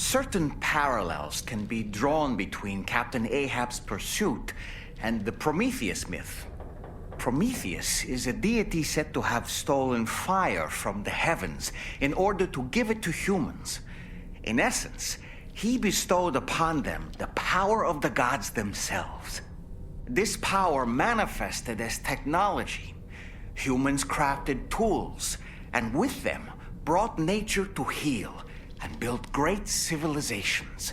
Certain parallels can be drawn between Captain Ahab's pursuit and the Prometheus myth. Prometheus is a deity said to have stolen fire from the heavens in order to give it to humans. In essence, he bestowed upon them the power of the gods themselves. This power manifested as technology. Humans crafted tools, and with them brought nature to heal and built great civilizations.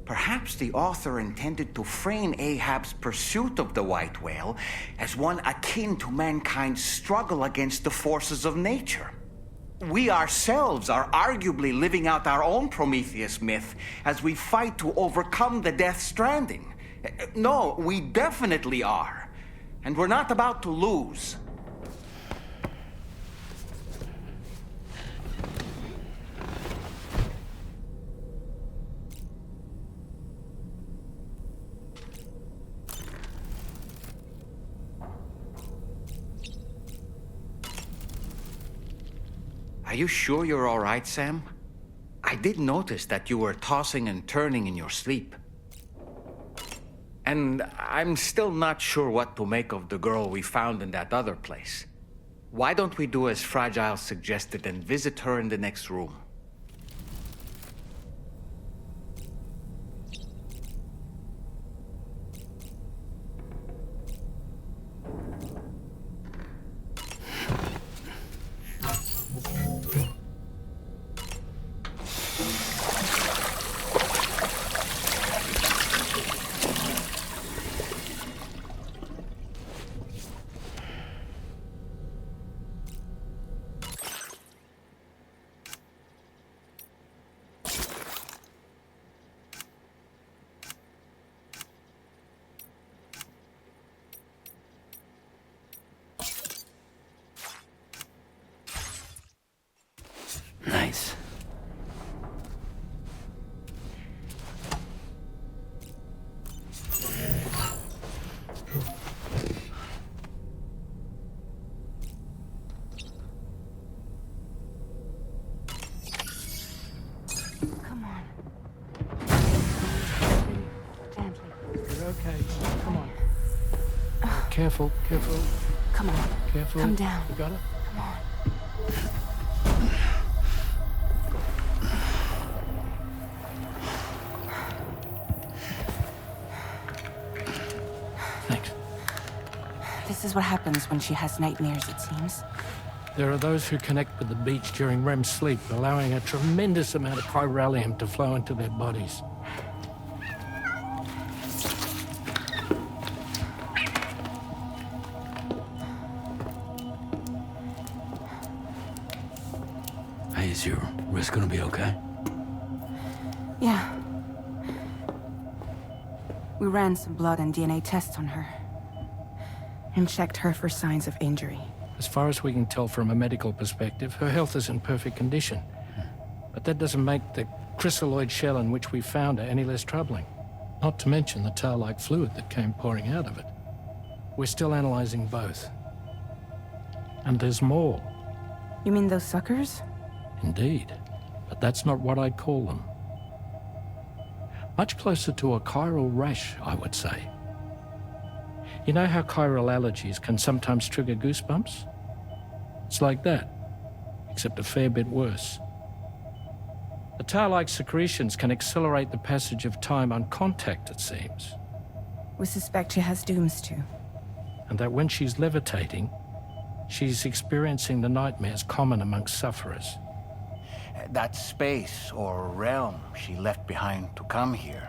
Perhaps the author intended to frame Ahab's pursuit of the white whale as one akin to mankind's struggle against the forces of nature. We ourselves are arguably living out our own Prometheus myth as we fight to overcome the Death Stranding. No, we definitely are. And we're not about to lose. Are you sure you're all right, Sam? I did notice that you were tossing and turning in your sleep. And I'm still not sure what to make of the girl we found in that other place. Why don't we do as Fragile suggested and visit her in the next room? Nice. Come on. Gently. You're okay. Come on. Careful, careful, Come on. careful. Come down. You got it? Come on. Thanks. This is what happens when she has nightmares, it seems. There are those who connect with the beach during REM sleep, allowing a tremendous amount of chiralium to flow into their bodies. Hey, is your wrist gonna be okay? Yeah. We ran some blood and DNA tests on her. And checked her for signs of injury. As far as we can tell from a medical perspective, her health is in perfect condition. But that doesn't make the chrysaloid shell in which we found her any less troubling. Not to mention the tar-like fluid that came pouring out of it. We're still analyzing both. And there's more. You mean those suckers? Indeed. But that's not what I'd call them. Much closer to a chiral rash, I would say. You know how chiral allergies can sometimes trigger goosebumps? It's like that, except a fair bit worse. The tar-like secretions can accelerate the passage of time on contact, it seems. We suspect she has dooms too. And that when she's levitating, she's experiencing the nightmares common amongst sufferers. That space or realm she left behind to come here.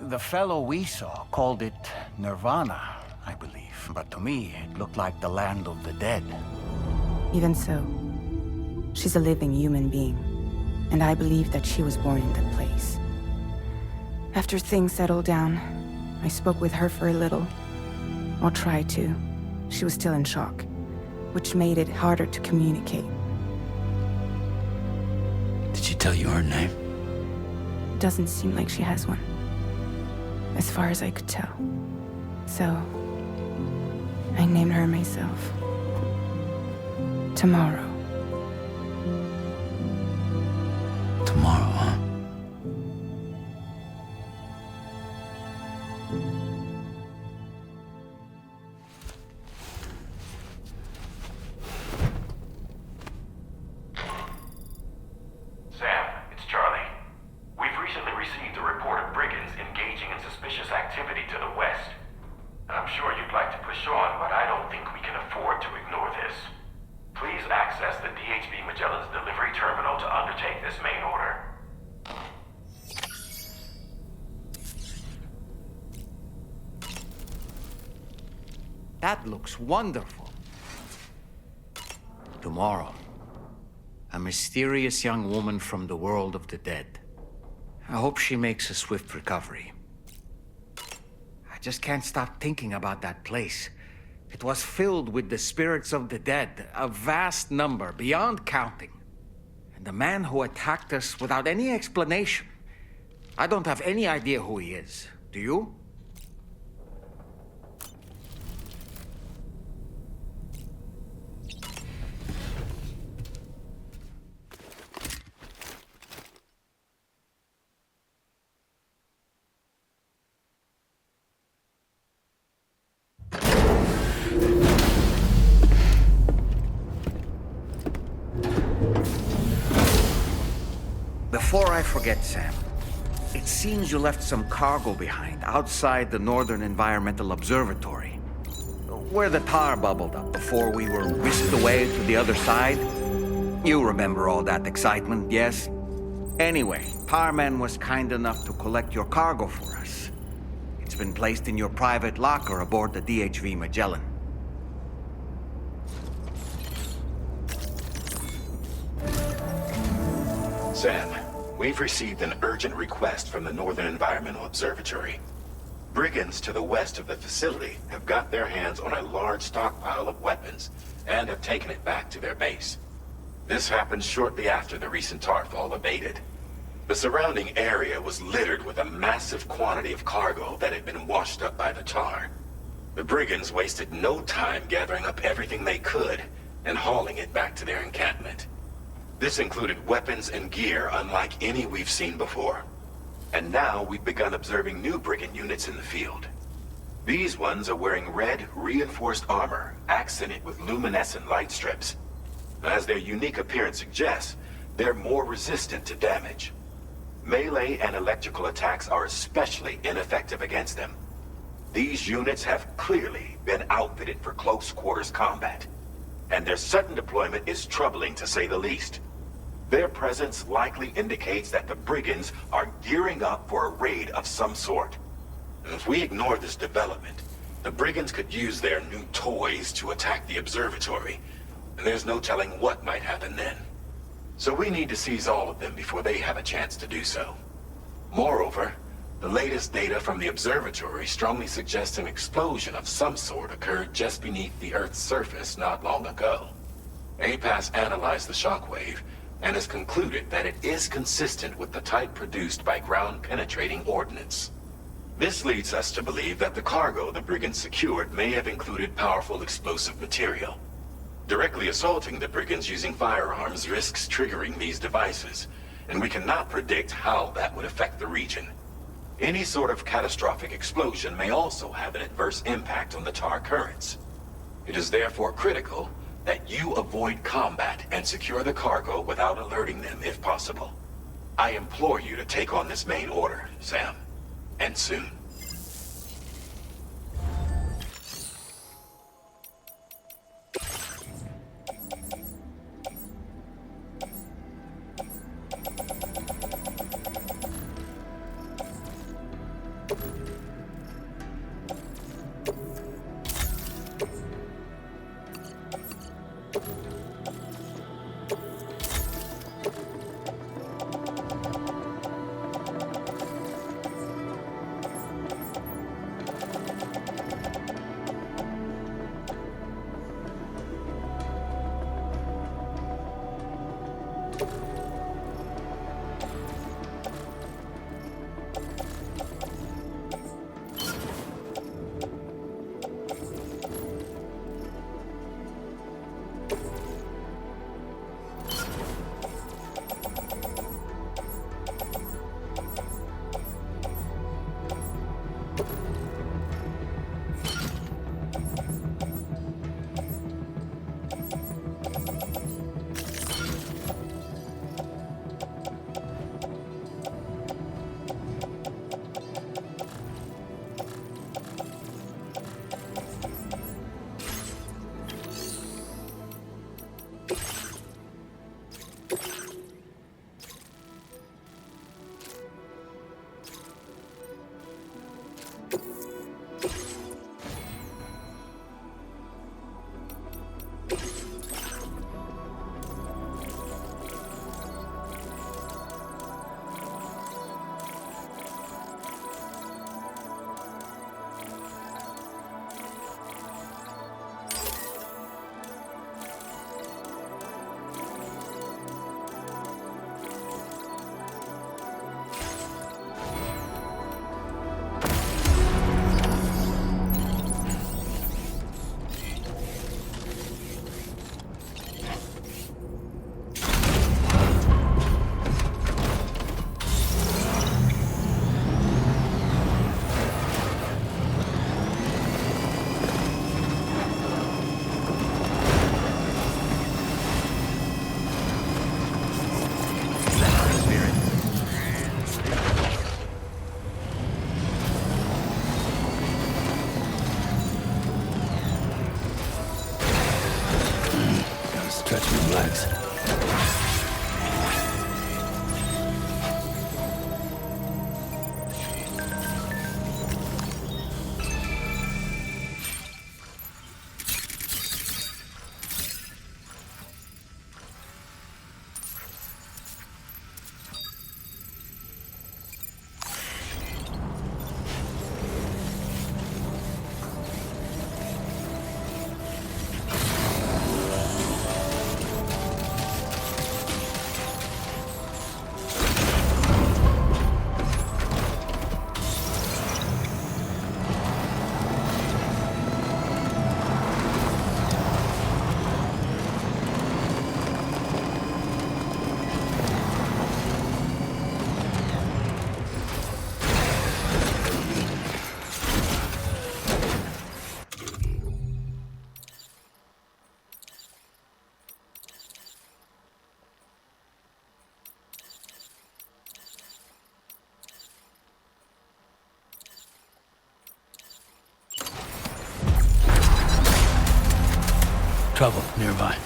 The fellow we saw called it Nirvana, I believe. But to me, it looked like the land of the dead. Even so, she's a living human being. And I believe that she was born in that place. After things settled down, I spoke with her for a little. Or tried to. She was still in shock, which made it harder to communicate. Did she tell you her name? Doesn't seem like she has one. As far as I could tell. So, I named her myself. Tomorrow. suspicious activity to the west. I'm sure you'd like to push on, but I don't think we can afford to ignore this. Please access the DHV Magellan's delivery terminal to undertake this main order. That looks wonderful. Tomorrow, a mysterious young woman from the world of the dead. I hope she makes a swift recovery. I just can't stop thinking about that place. It was filled with the spirits of the dead, a vast number, beyond counting. And the man who attacked us without any explanation. I don't have any idea who he is. Do you? Before I forget, Sam, it seems you left some cargo behind outside the Northern Environmental Observatory, where the tar bubbled up before we were whisked away to the other side. You remember all that excitement, yes? Anyway, Tarman was kind enough to collect your cargo for us. It's been placed in your private locker aboard the DHV Magellan. Sam, we've received an urgent request from the Northern Environmental Observatory. Brigands to the west of the facility have got their hands on a large stockpile of weapons and have taken it back to their base. This happened shortly after the recent tarfall abated. The surrounding area was littered with a massive quantity of cargo that had been washed up by the tar. The brigands wasted no time gathering up everything they could and hauling it back to their encampment. This included weapons and gear unlike any we've seen before. And now we've begun observing new brigand units in the field. These ones are wearing red, reinforced armor, accented with luminescent light strips. As their unique appearance suggests, they're more resistant to damage. Melee and electrical attacks are especially ineffective against them. These units have clearly been outfitted for close quarters combat, and their sudden deployment is troubling to say the least. Their presence likely indicates that the brigands are gearing up for a raid of some sort. And if we ignore this development, the brigands could use their new toys to attack the observatory, and there's no telling what might happen then. So we need to seize all of them before they have a chance to do so. Moreover, the latest data from the observatory strongly suggests an explosion of some sort occurred just beneath the Earth's surface not long ago. APAS analyzed the shockwave and has concluded that it is consistent with the type produced by ground-penetrating ordnance. This leads us to believe that the cargo the brigands secured may have included powerful explosive material. Directly assaulting the brigands using firearms risks triggering these devices, and we cannot predict how that would affect the region. Any sort of catastrophic explosion may also have an adverse impact on the tar currents. It is therefore critical that you avoid combat and secure the cargo without alerting them if possible. I implore you to take on this main order, Sam. And soon. Trouble nearby.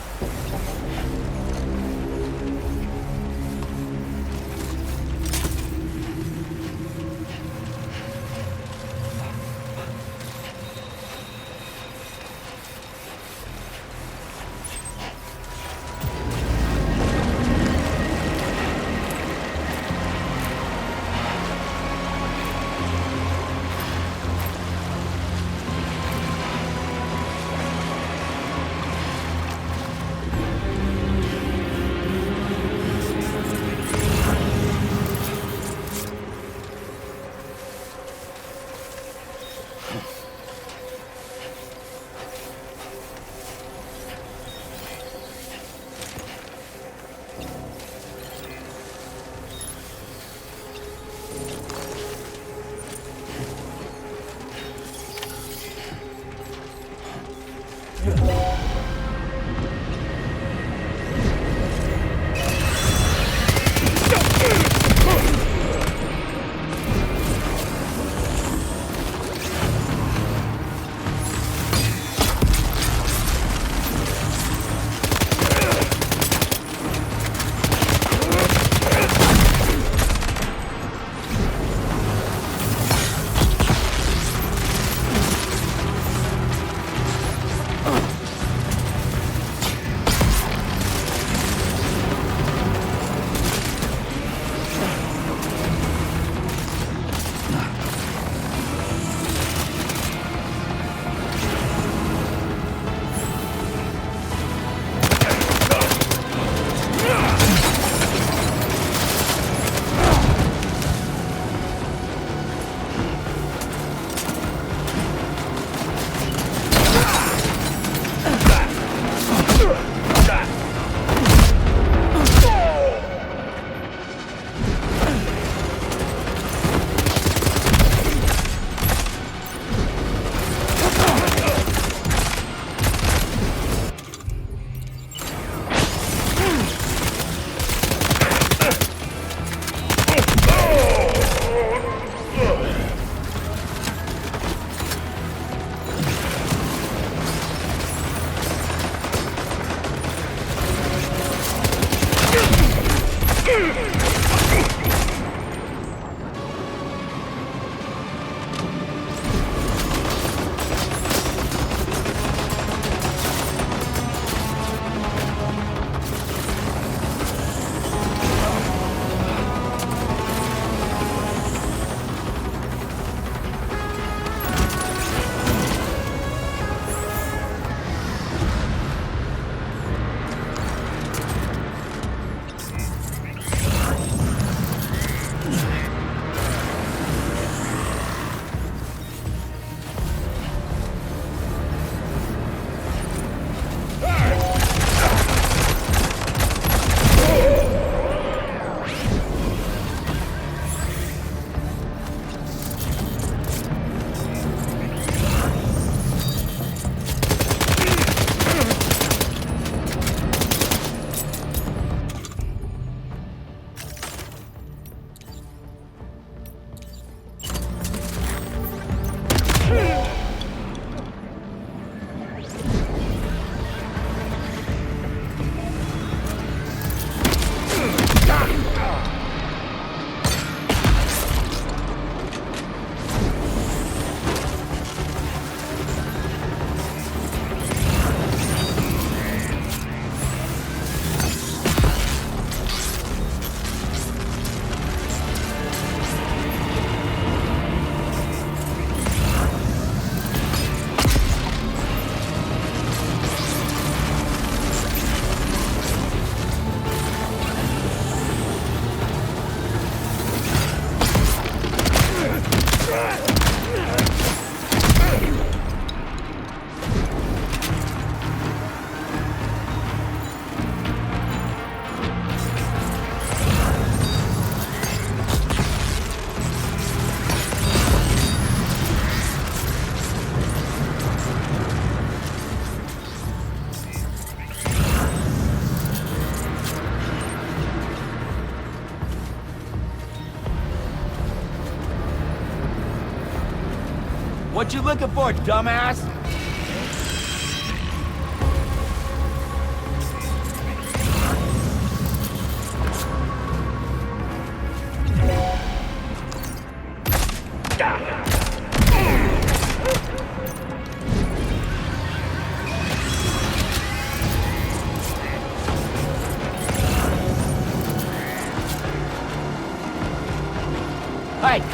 What you looking for, dumbass?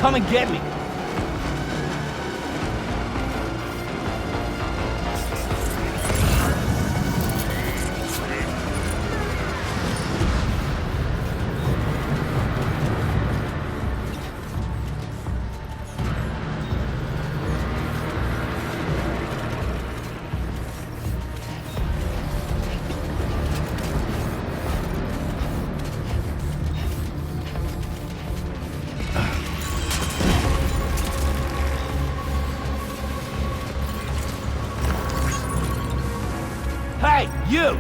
come and get me. Hey, you!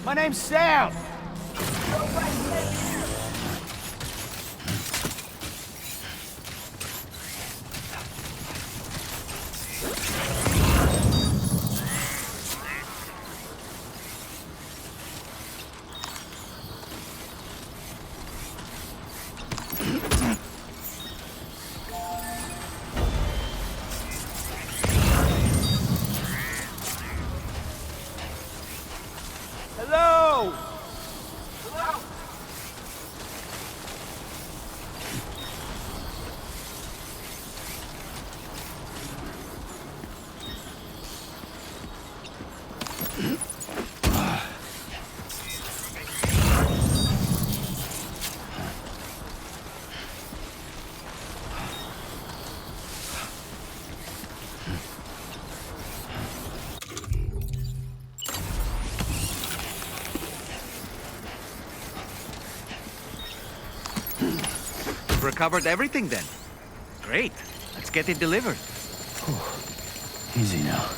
My name's Sam! Hello! Recovered everything then. Great. Let's get it delivered. Easy now.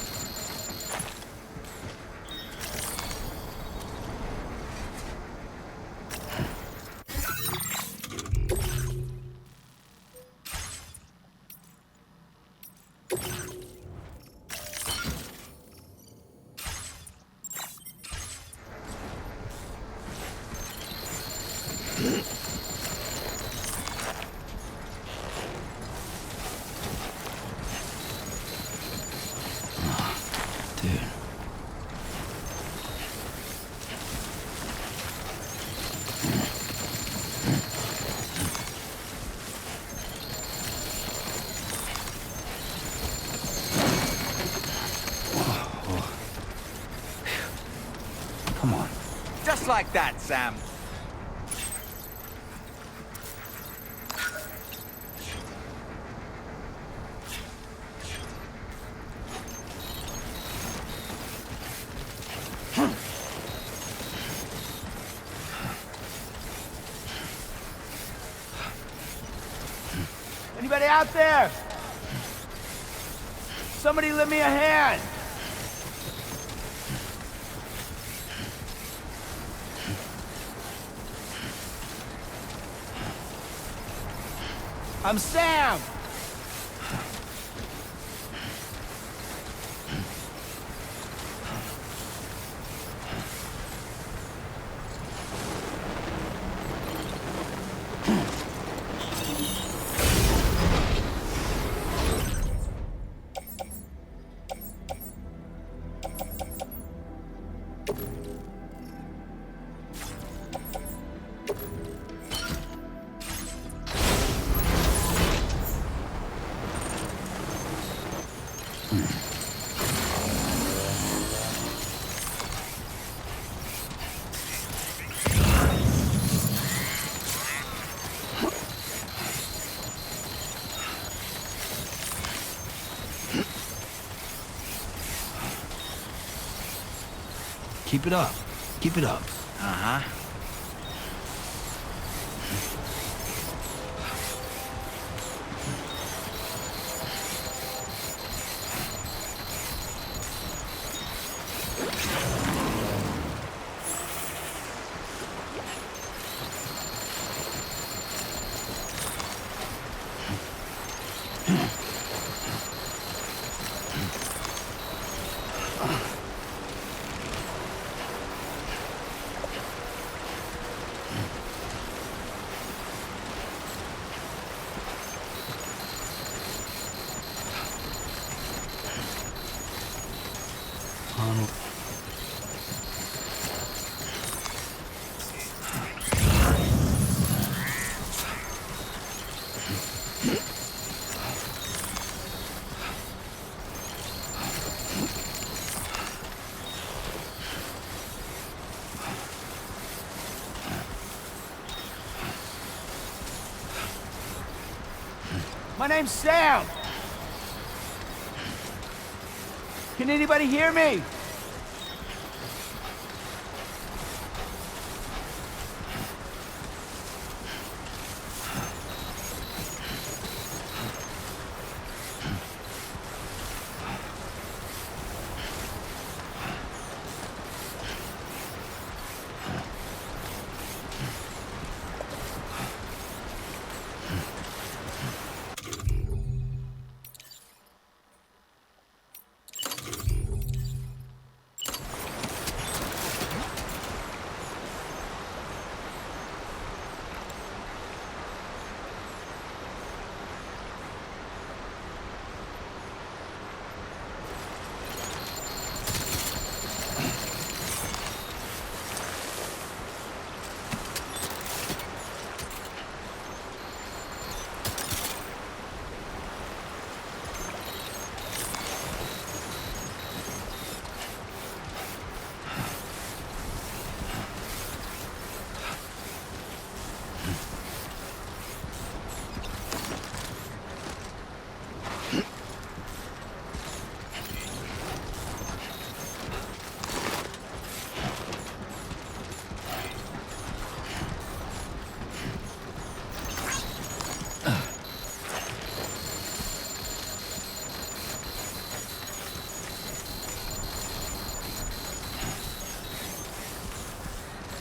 Dude. Come on. Just like that, Sam. Anybody out there? Somebody lend me a hand. I'm Sam. Keep it up. Keep it up. Uh-huh. My name's Sam. Can anybody hear me?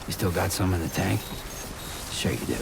You still got some in the tank? Sure you do.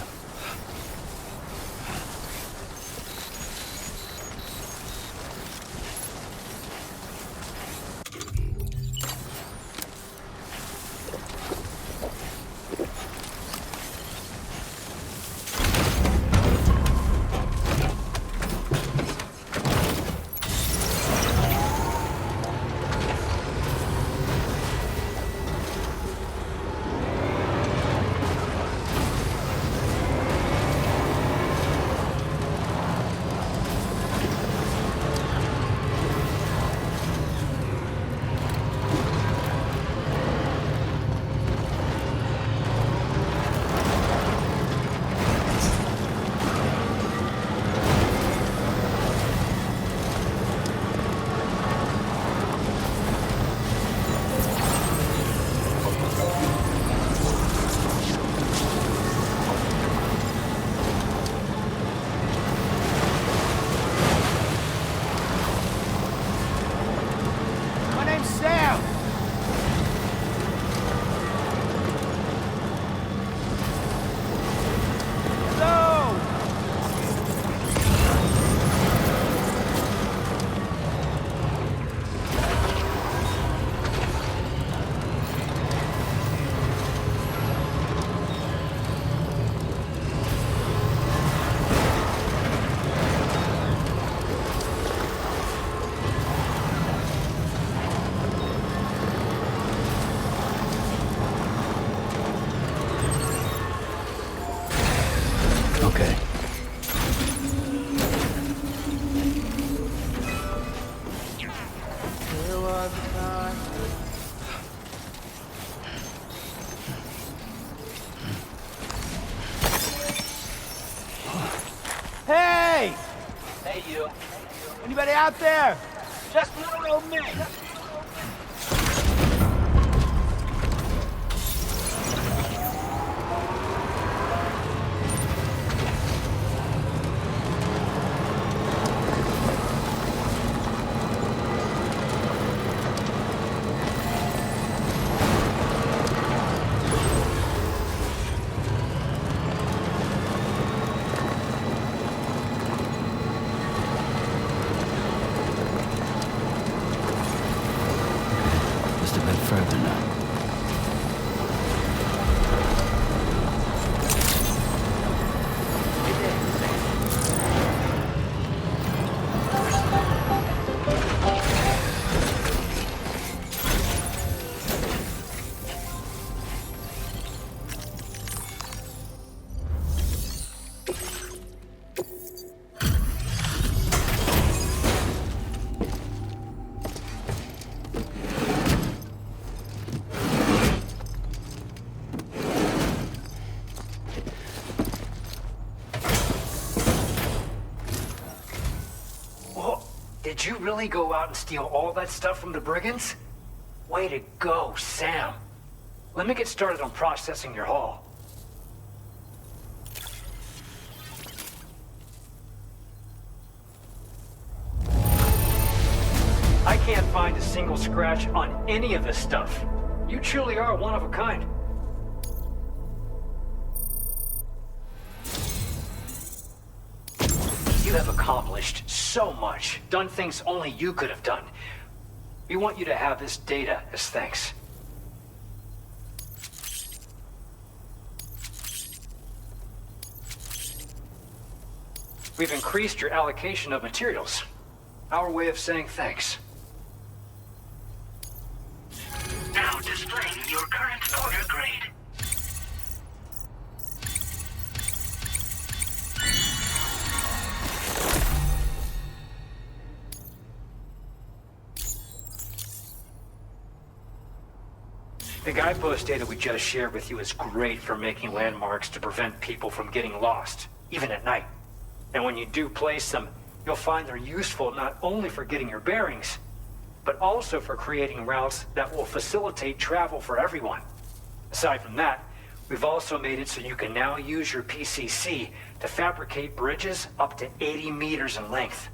My name's Sam. Hello. Okay. There was a time. Hey! Hey, you. Anybody out there? Just little old me. further now. Did you really go out and steal all that stuff from the brigands? Way to go, Sam. Let me get started on processing your haul. I can't find a single scratch on any of this stuff. You truly are one of a kind. You have accomplished so much, done things only you could have done. We want you to have this data as thanks. We've increased your allocation of materials. Our way of saying thanks. Now displaying your current order grade. The guidepost data we just shared with you is great for making landmarks to prevent people from getting lost, even at night. And when you do place them, you'll find they're useful not only for getting your bearings, but also for creating routes that will facilitate travel for everyone. Aside from that, we've also made it so you can now use your PCC to fabricate bridges up to 80 meters in length.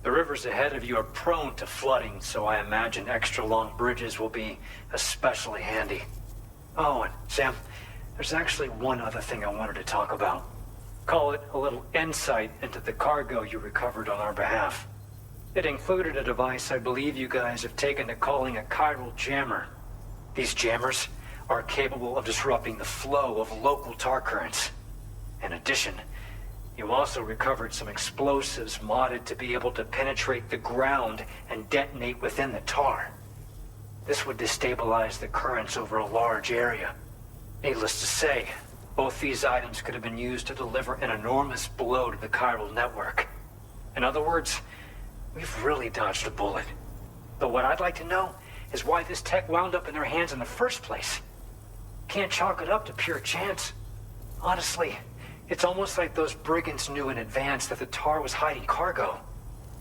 The rivers ahead of you are prone to flooding, so I imagine extra long bridges will be especially handy. Oh, and Sam, there's actually one other thing I wanted to talk about. Call it a little insight into the cargo you recovered on our behalf. It included a device I believe you guys have taken to calling a chiral jammer. These jammers are capable of disrupting the flow of local tar currents. In addition, you also recovered some explosives modded to be able to penetrate the ground and detonate within the tar. This would destabilize the currents over a large area. Needless to say, both these items could have been used to deliver an enormous blow to the chiral network. In other words, we've really dodged a bullet. But what I'd like to know is why this tech wound up in their hands in the first place. Can't chalk it up to pure chance. Honestly, it's almost like those brigands knew in advance that the tar was hiding cargo.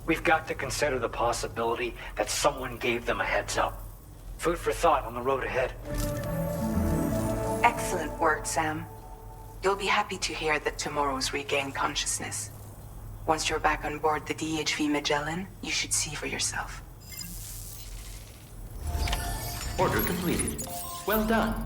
We've got to consider the possibility that someone gave them a heads up. Food for thought on the road ahead. Excellent work, Sam. You'll be happy to hear that tomorrow's regained consciousness. Once you're back on board the DHV Magellan, you should see for yourself. Order completed. Well done.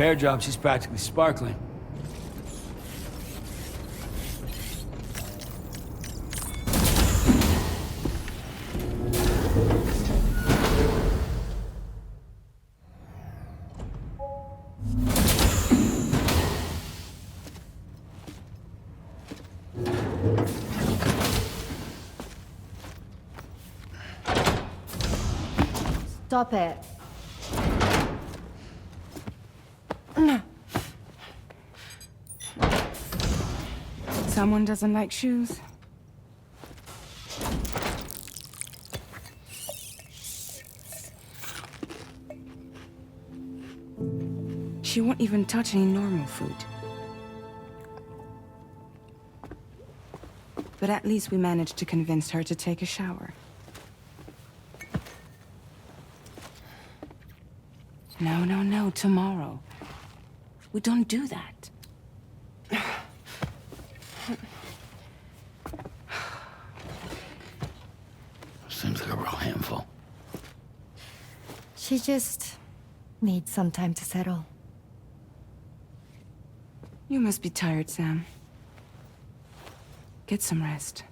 repair job, she's practically sparkling. Stop it. Someone doesn't like shoes? She won't even touch any normal food. But at least we managed to convince her to take a shower. No, no, no, tomorrow. We don't do that. Seems like a real handful. She just needs some time to settle. You must be tired, Sam. Get some rest.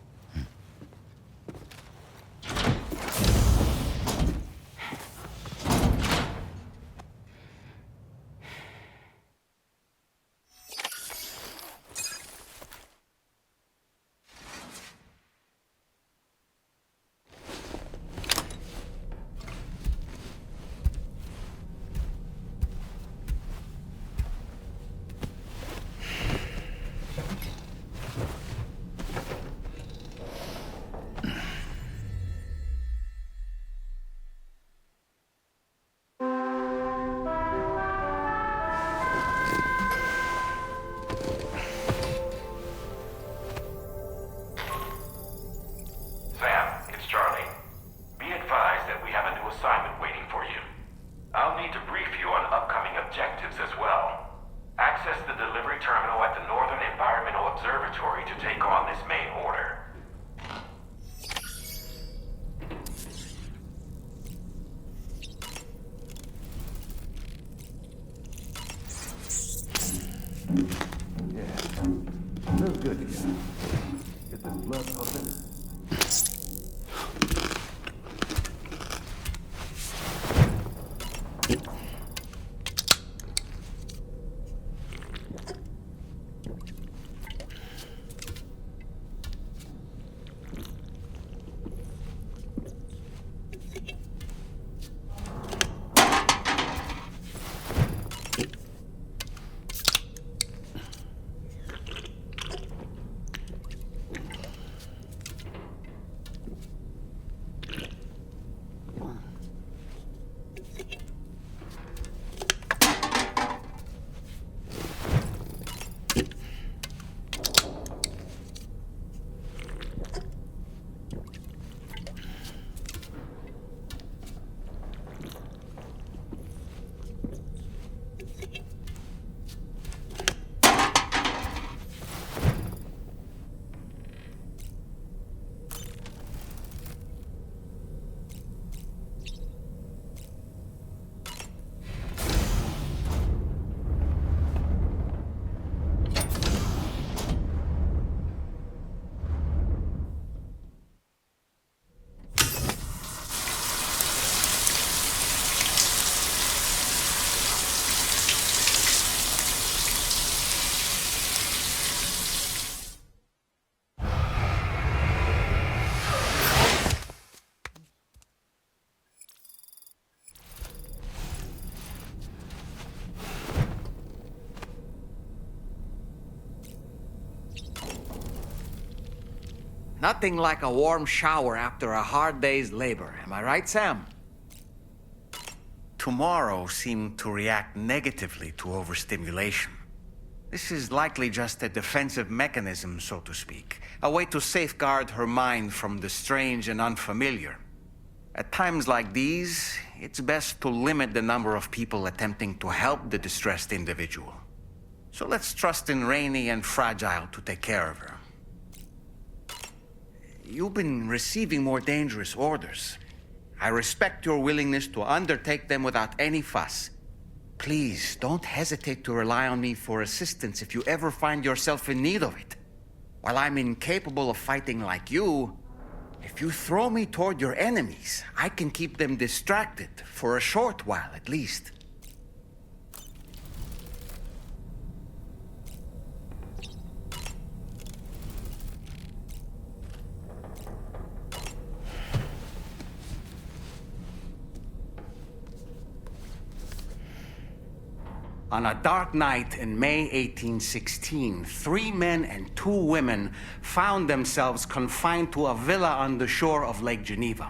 Nothing like a warm shower after a hard day's labor. Am I right, Sam? Tomorrow seemed to react negatively to overstimulation. This is likely just a defensive mechanism, so to speak. A way to safeguard her mind from the strange and unfamiliar. At times like these, it's best to limit the number of people attempting to help the distressed individual. So let's trust in Rainey and Fragile to take care of her. You've been receiving more dangerous orders. I respect your willingness to undertake them without any fuss. Please, don't hesitate to rely on me for assistance if you ever find yourself in need of it. While I'm incapable of fighting like you, if you throw me toward your enemies, I can keep them distracted, for a short while at least. On a dark night in May 1816, 3 men and 2 women found themselves confined to a villa on the shore of Lake Geneva.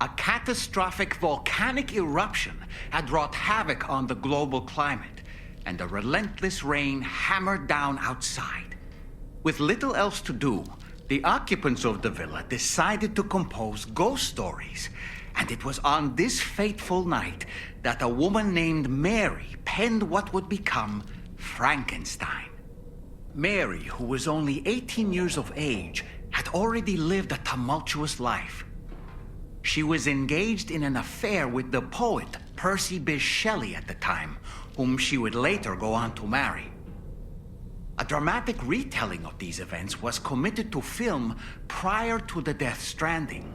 A catastrophic volcanic eruption had wrought havoc on the global climate, and a relentless rain hammered down outside. With little else to do, the occupants of the villa decided to compose ghost stories. And it was on this fateful night that a woman named Mary penned what would become Frankenstein. Mary, who was only 18 years of age, had already lived a tumultuous life. She was engaged in an affair with the poet Percy Bysshe Shelley at the time, whom she would later go on to marry. A dramatic retelling of these events was committed to film prior to the Death Stranding.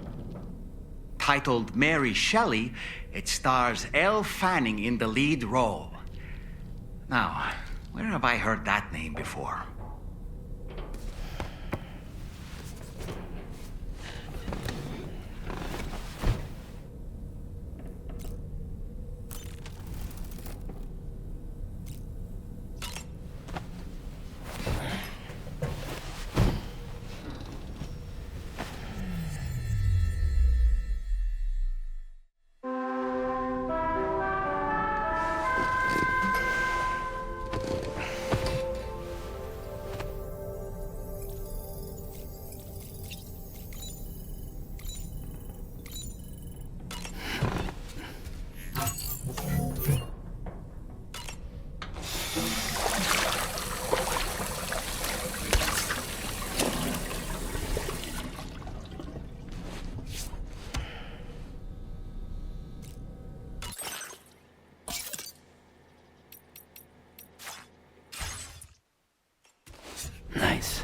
Titled Mary Shelley, it stars Elle Fanning in the lead role. Now, where have I heard that name before? Nice.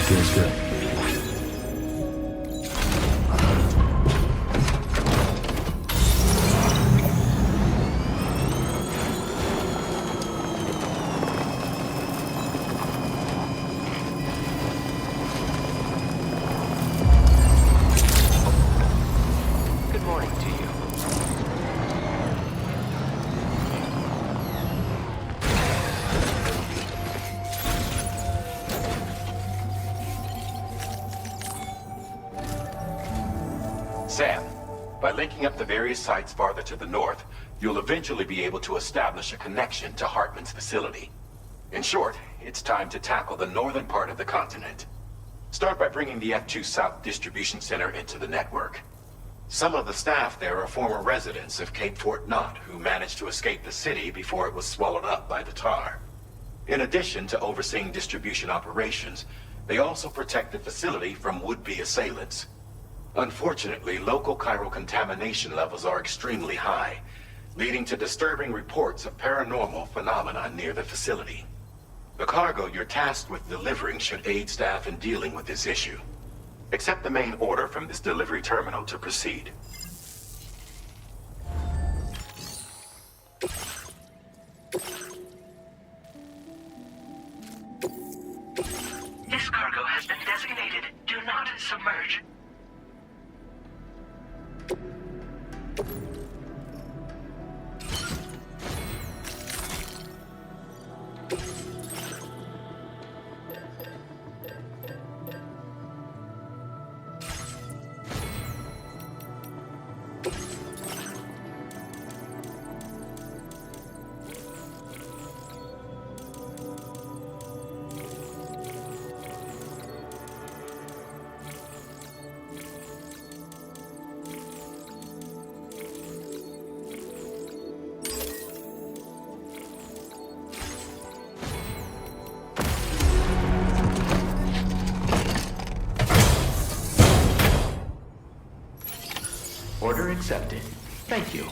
Feels good. Good morning to you. Sam, by linking up the various sites farther to the north, you'll eventually be able to establish a connection to Hartman's facility. In short, it's time to tackle the northern part of the continent. Start by bringing the F2 South Distribution Center into the network. Some of the staff there are former residents of Cape Fort Knott who managed to escape the city before it was swallowed up by the tar. In addition to overseeing distribution operations, they also protect the facility from would-be assailants. Unfortunately, local chiral contamination levels are extremely high, leading to disturbing reports of paranormal phenomena near the facility. The cargo you're tasked with delivering should aid staff in dealing with this issue. Accept the main order from this delivery terminal to proceed. This cargo has been designated Do Not Submerge. accepted. Thank you.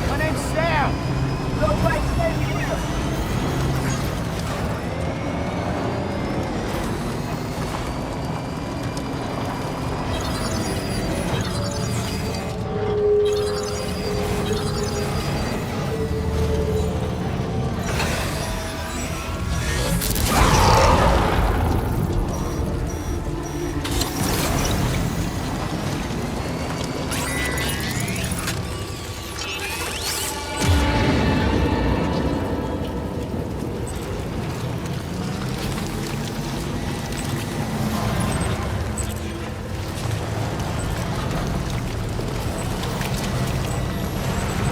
My name's Sam. Nobody stay here.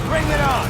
Bring it on!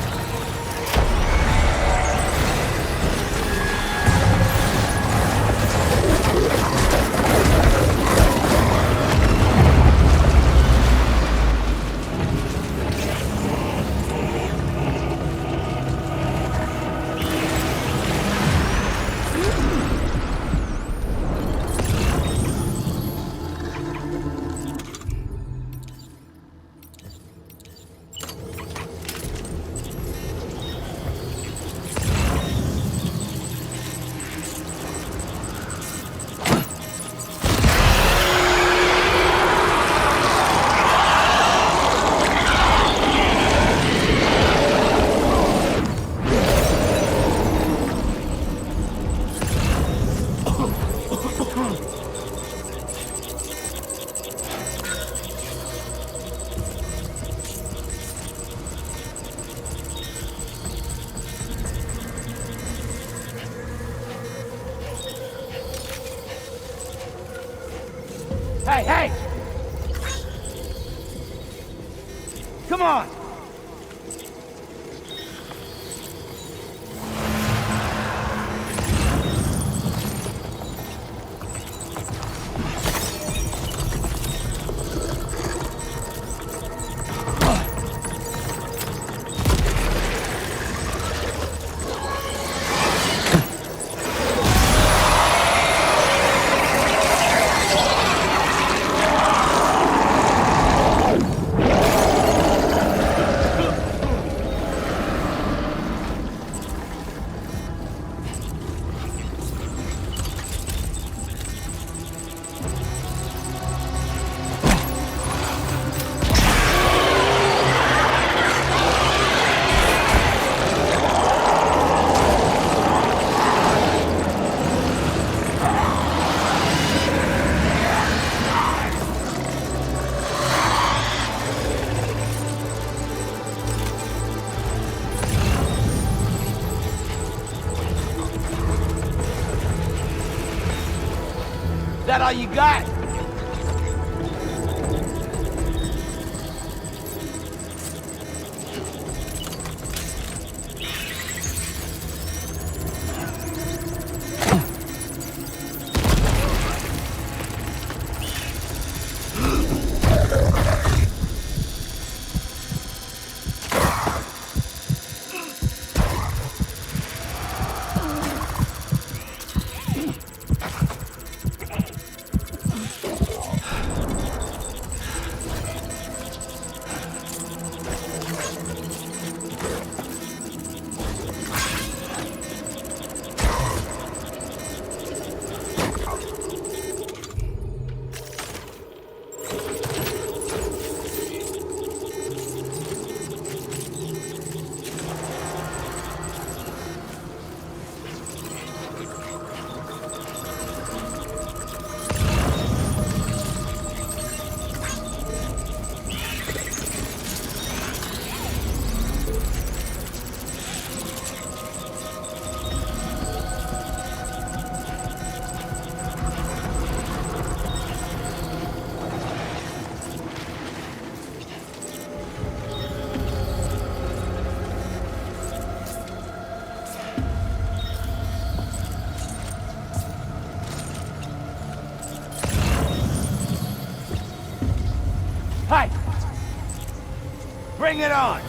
Hey, hey! Come on! That all you got? it on!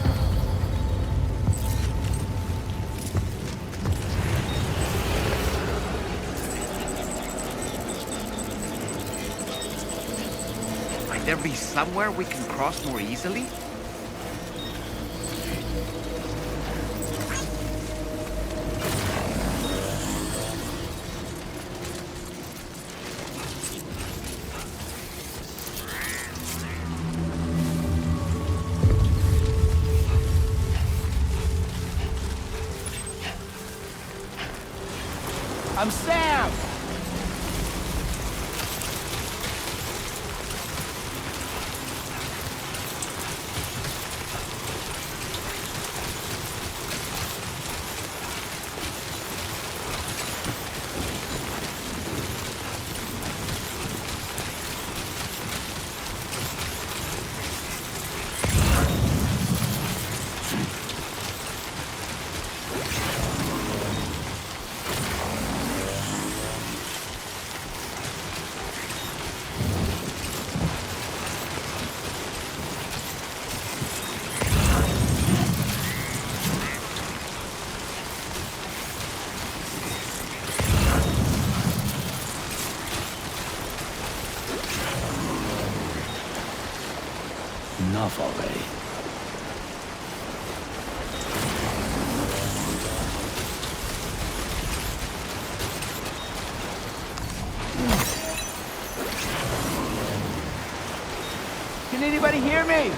Might there be somewhere we can cross more easily? I'm Sam! Enough already. Can anybody hear me?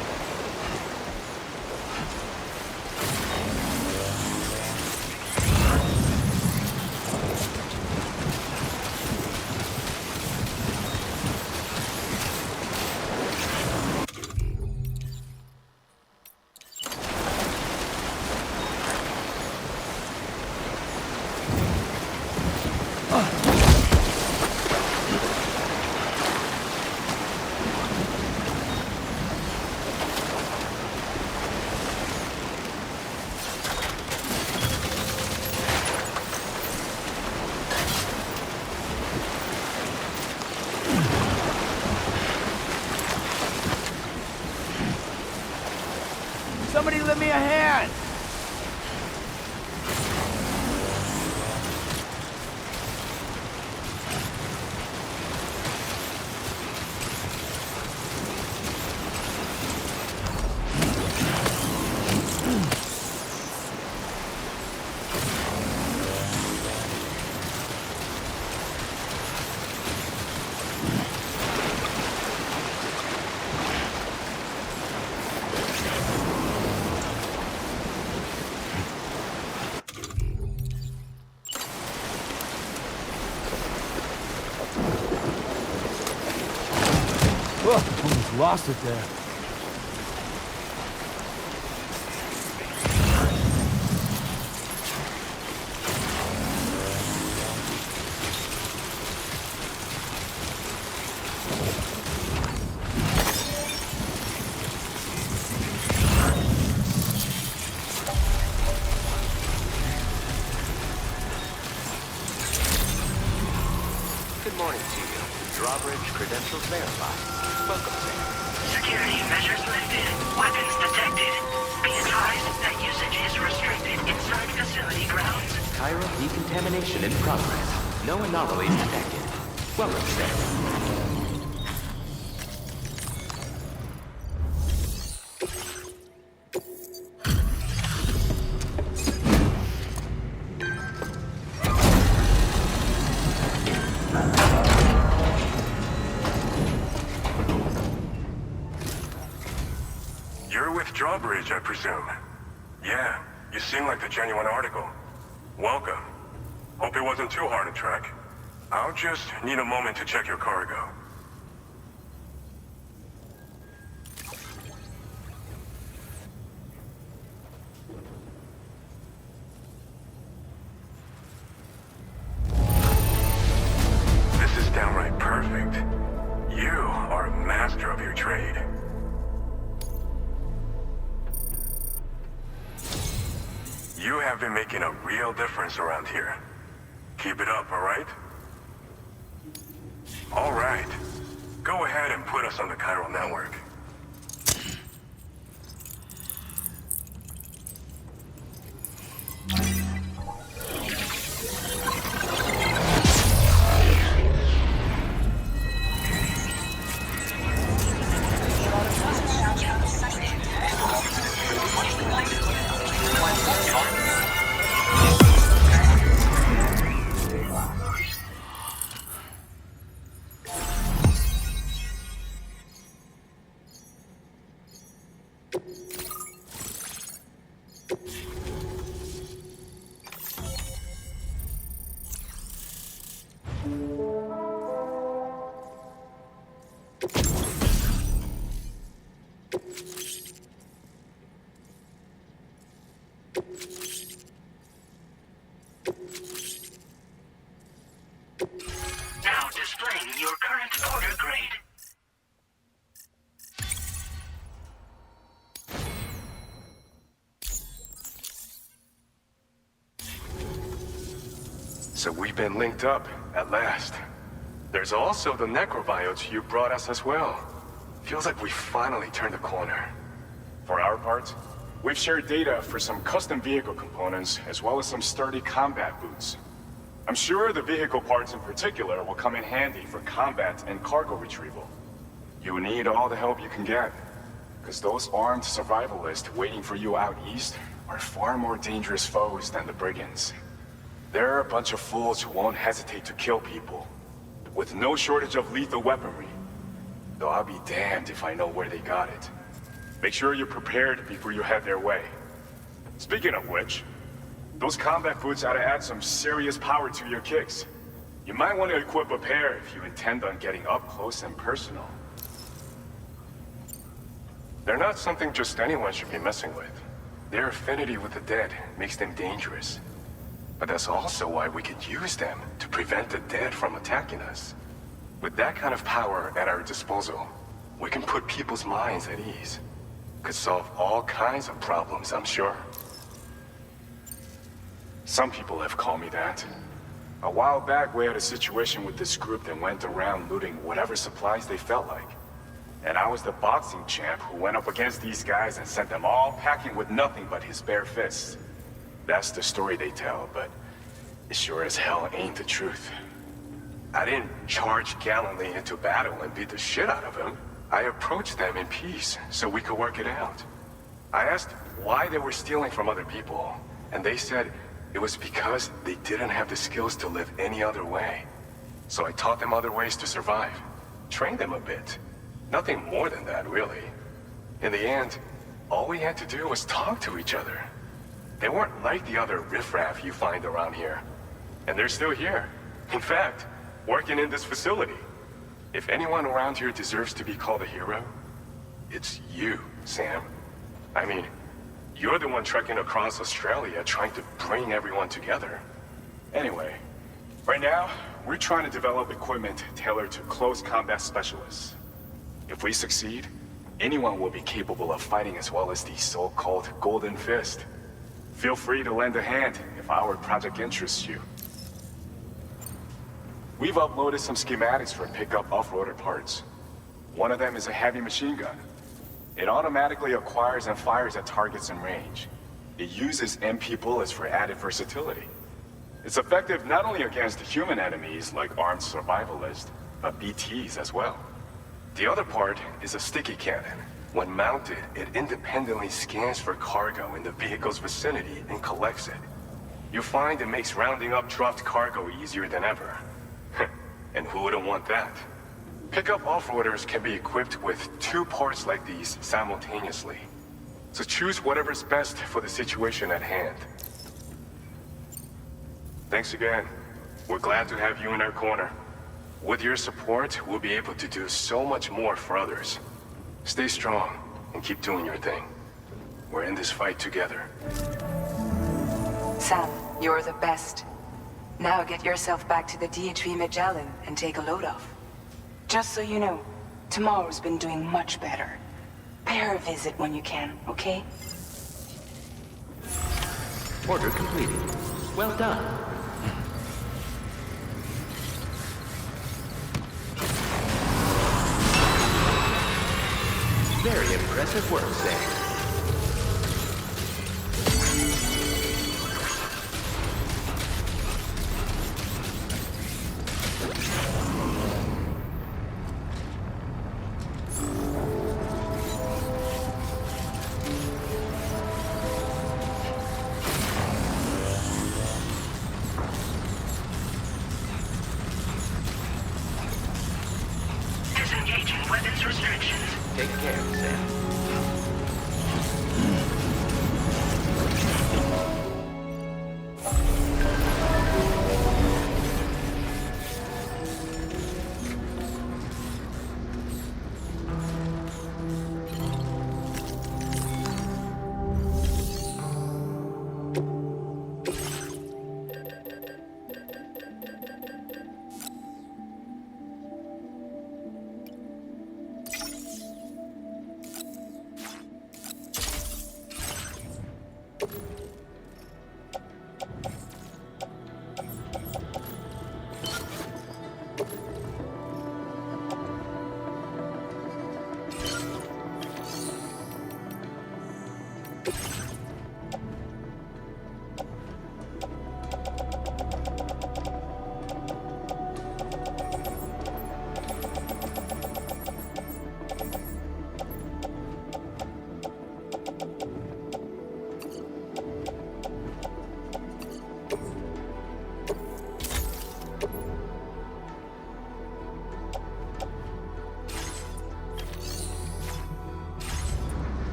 Somebody lend me a hand! Whoa, almost lost it there. Good morning to you. Drawbridge credentials verified. Welcome, sir. Security measures lifted. Weapons detected. Be advised that usage is restricted inside facility grounds. Chiral decontamination in progress. No anomalies detected. Welcome, sir. You're with Drawbridge, I presume. Yeah, you seem like the genuine article. Welcome. Hope it wasn't too hard to track. I'll just need a moment to check your cargo. This is downright perfect. You are a master of your trade. You have been making a real difference around here. Keep it up, all right? All right. Go ahead and put us on the chiral network. Now displaying your current order grade. So we've been linked up, at last. There's also the necrobiotes you brought us as well. Feels like we finally turned a corner. For our part, we've shared data for some custom vehicle components, as well as some sturdy combat boots. I'm sure the vehicle parts in particular will come in handy for combat and cargo retrieval. You need all the help you can get, because those armed survivalists waiting for you out east are far more dangerous foes than the brigands. They're a bunch of fools who won't hesitate to kill people, with no shortage of lethal weaponry. Though I'll be damned if I know where they got it. Make sure you're prepared before you head their way. Speaking of which, those combat boots ought to add some serious power to your kicks. You might want to equip a pair if you intend on getting up close and personal. They're not something just anyone should be messing with. Their affinity with the dead makes them dangerous. But that's also why we can use them to prevent the dead from attacking us. With that kind of power at our disposal, we can put people's minds at ease. Could solve all kinds of problems, I'm sure. Some people have called me that. A while back, we had a situation with this group that went around looting whatever supplies they felt like. And I was the boxing champ who went up against these guys and sent them all packing with nothing but his bare fists. That's the story they tell, but it sure as hell ain't the truth. I didn't charge gallantly into battle and beat the shit out of them. I approached them in peace so we could work it out. I asked why they were stealing from other people, and they said it was because they didn't have the skills to live any other way. So I taught them other ways to survive, trained them a bit. Nothing more than that, really. In the end, all we had to do was talk to each other. They weren't like the other riffraff you find around here. And they're still here. In fact, working in this facility. If anyone around here deserves to be called a hero, it's you, Sam. I mean, you're the one trekking across Australia trying to bring everyone together. Anyway, right now, we're trying to develop equipment tailored to close combat specialists. If we succeed, anyone will be capable of fighting as well as the so-called Golden Fist. Feel free to lend a hand if our project interests you. We've uploaded some schematics for pickup off-roader parts. One of them is a heavy machine gun. It automatically acquires and fires at targets in range. It uses MP bullets for added versatility. It's effective not only against human enemies like armed survivalists, but BTs as well. The other part is a sticky cannon. When mounted, it independently scans for cargo in the vehicle's vicinity and collects it. You'll find it makes rounding up dropped cargo easier than ever. And who wouldn't want that? Pickup off-roaders can be equipped with 2 parts like these simultaneously. So choose whatever's best for the situation at hand. Thanks again. We're glad to have you in our corner. With your support, we'll be able to do so much more for others. Stay strong and keep doing your thing. We're in this fight together. Sam, you're the best. Now get yourself back to the DHV Magellan and take a load off. Just so you know, tomorrow's been doing much better. Pay her a visit when you can, okay? Order completed. Well done. Very impressive work, Sam. Disengaging weapons restrictions. Take care, Sam.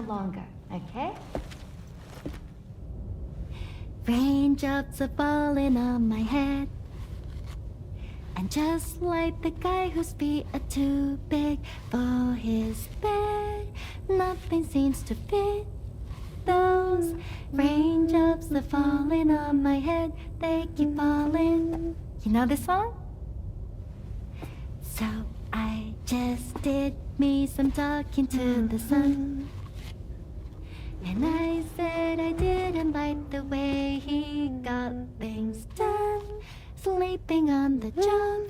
longer, okay? Raindrops are falling on my head. And just like the guy whose feet are too big for his bed, nothing seems to fit. Those raindrops are falling on my head, they keep falling. You know this song? So I just did me some talking to the sun. And I said I didn't like the way he got things done. Sleeping on the job.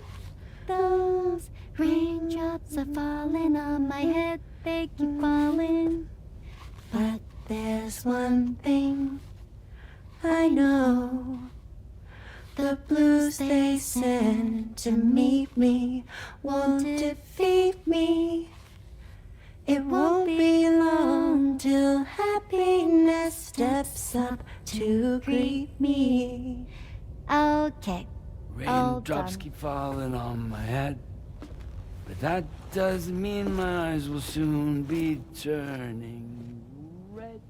Those raindrops are falling on my head, they keep falling. But there's one thing I know. The blues they send to meet me won't defeat me. It won't be long till happiness steps up to greet me. Okay. Raindrops keep falling on my head, but that doesn't mean my eyes will soon be turning red.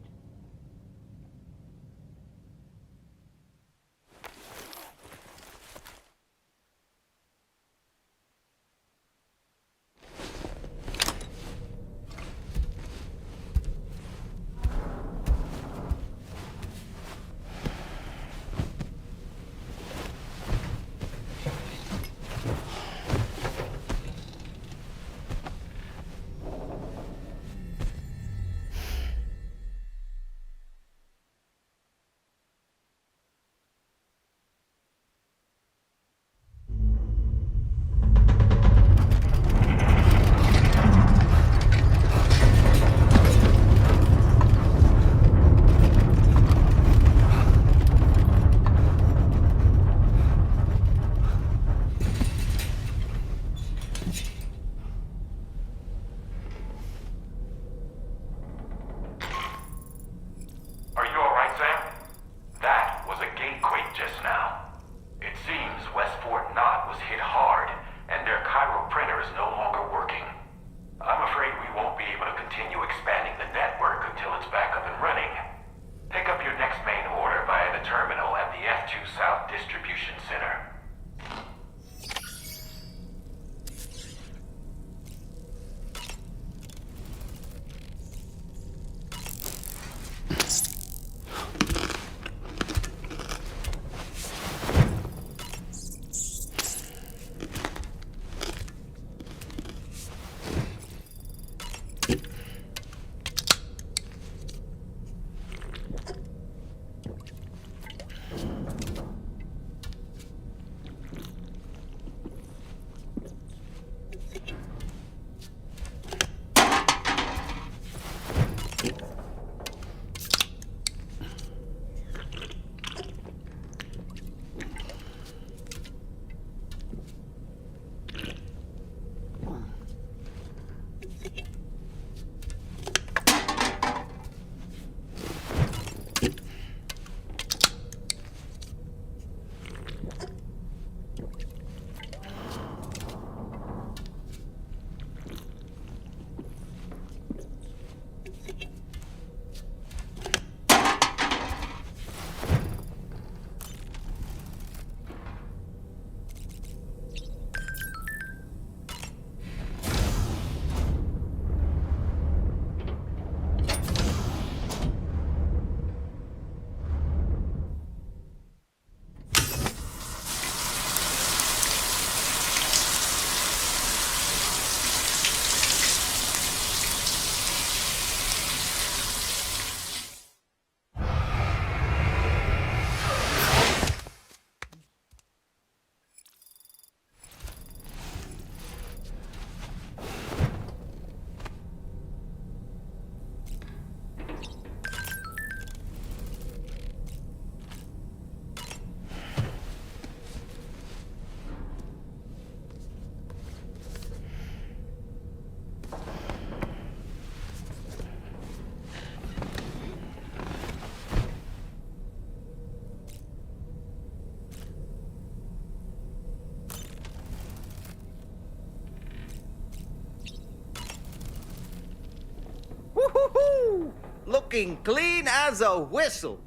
working clean as a whistle.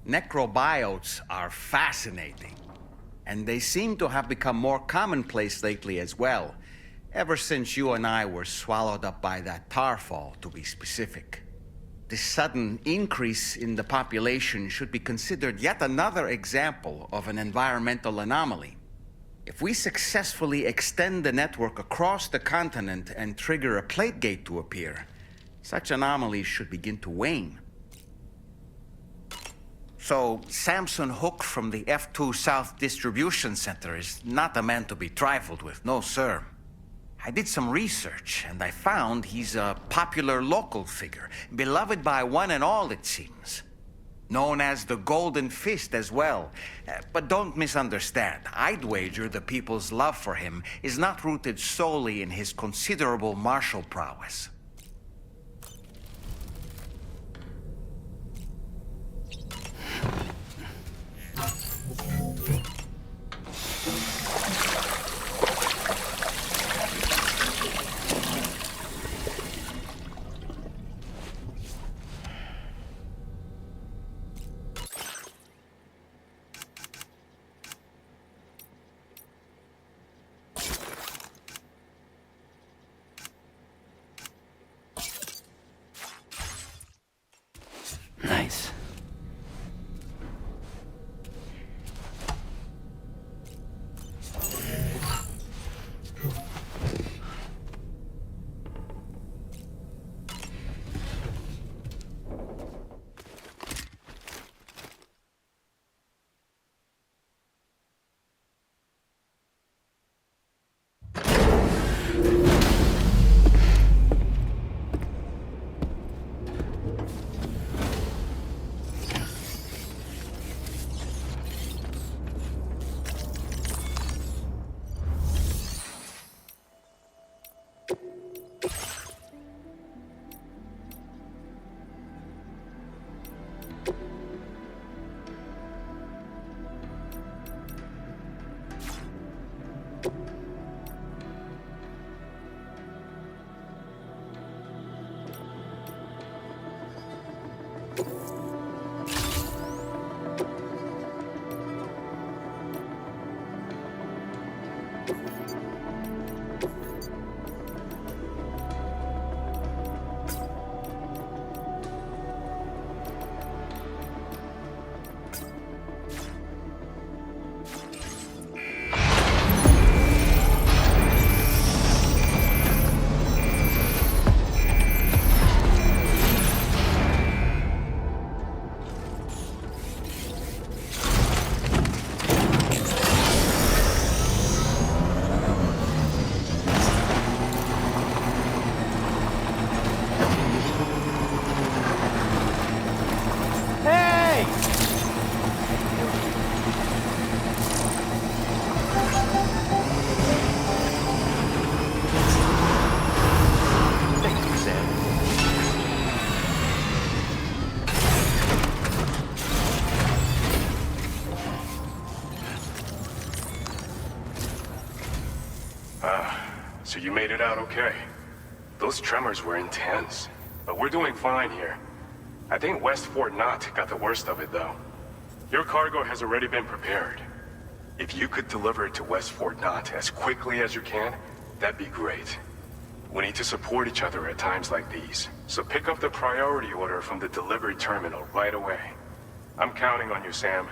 Necrobiotes are fascinating, and they seem to have become more commonplace lately as well, ever since you and I were swallowed up by that tarfall, to be specific. This sudden increase in the population should be considered yet another example of an environmental anomaly. If we successfully extend the network across the continent and trigger a plate gate to appear, such anomalies should begin to wane. So, Samson Hook from the F2 South Distribution Center is not a man to be trifled with, no sir. I did some research, and I found he's a popular local figure, beloved by one and all, it seems. Known as the Golden Fist as well. But don't misunderstand. I'd wager the people's love for him is not rooted solely in his considerable martial prowess. Nice. So you made it out okay. Those tremors were intense, but we're doing fine here. I think West Fort Knott got the worst of it, though. Your cargo has already been prepared. If you could deliver it to West Fort Knott as quickly as you can, that'd be great. We need to support each other at times like these, so pick up the priority order from the delivery terminal right away. I'm counting on you, Sam.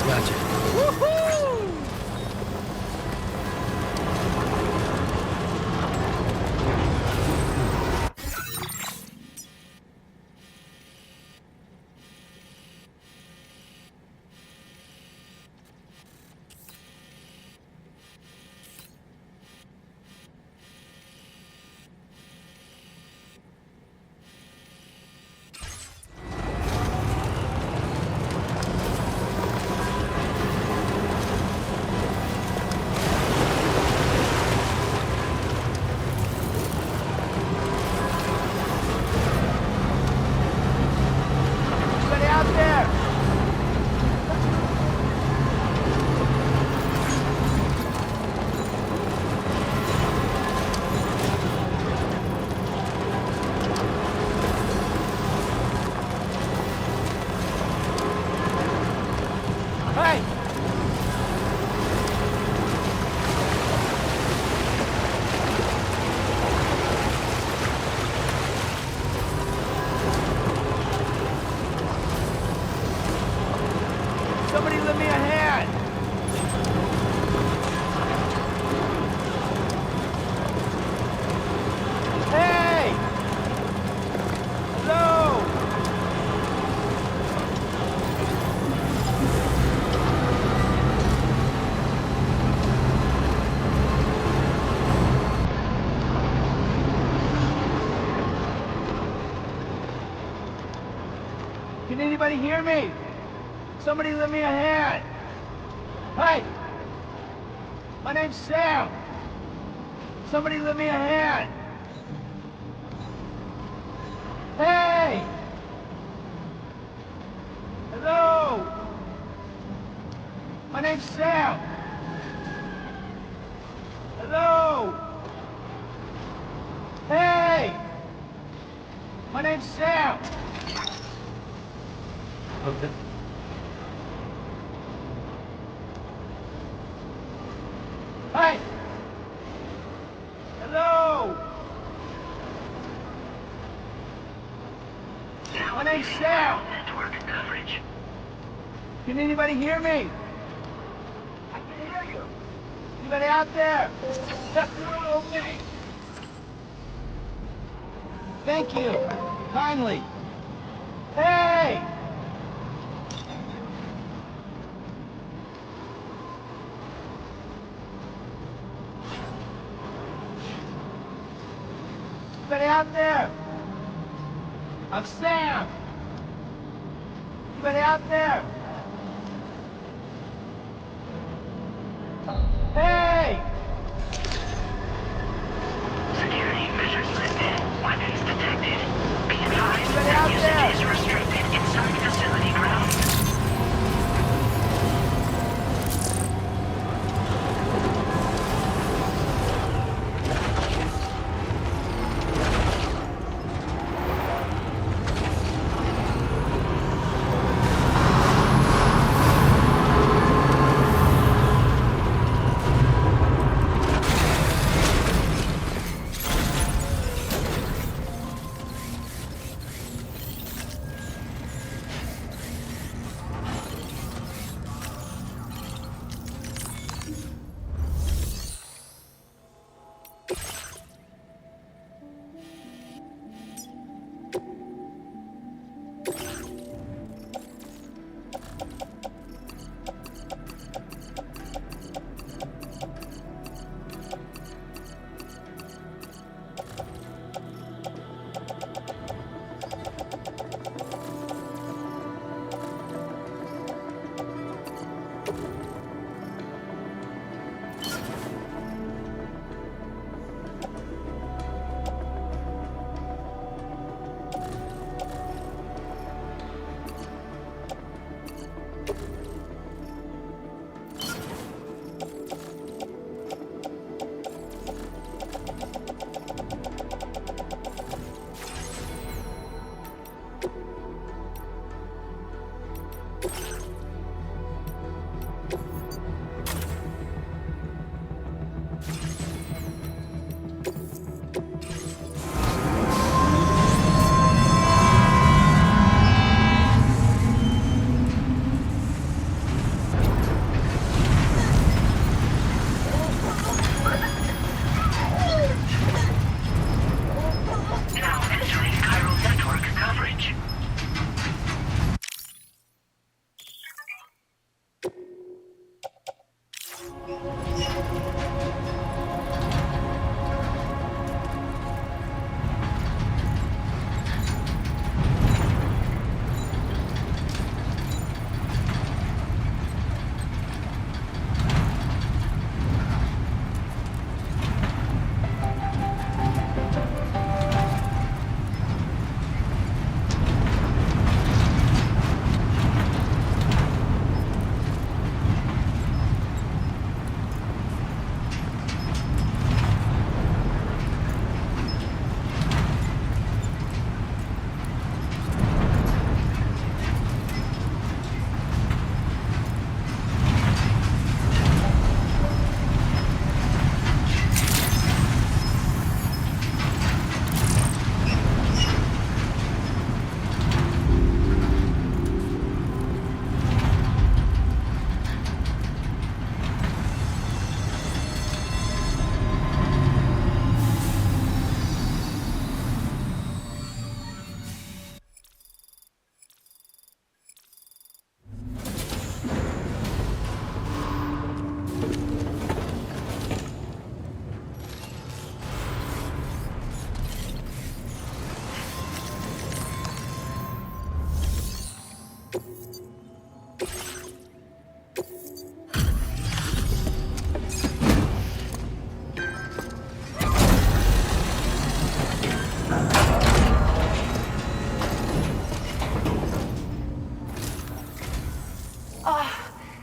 Gotcha. Anybody out there? Hey! Somebody lend me a hand! Hey! Hello! Can anybody hear me? Somebody lend me a hand! Hey! My name's Sam! Somebody lend me a hand! Hey! Hello! My name's Sam! Hello! Hey! My name's Sam! Okay. Hey! Hello! My name's Sam! Network coverage. Can anybody hear me? I can hear you. Anybody out there? Okay. Thank you. Kindly. Hey! Anybody out there? I'm Sam. Anybody out there? Hey! Security measures lifted. Weapons detected. Be advised Anybody that out there? usage is restricted inside facility grounds.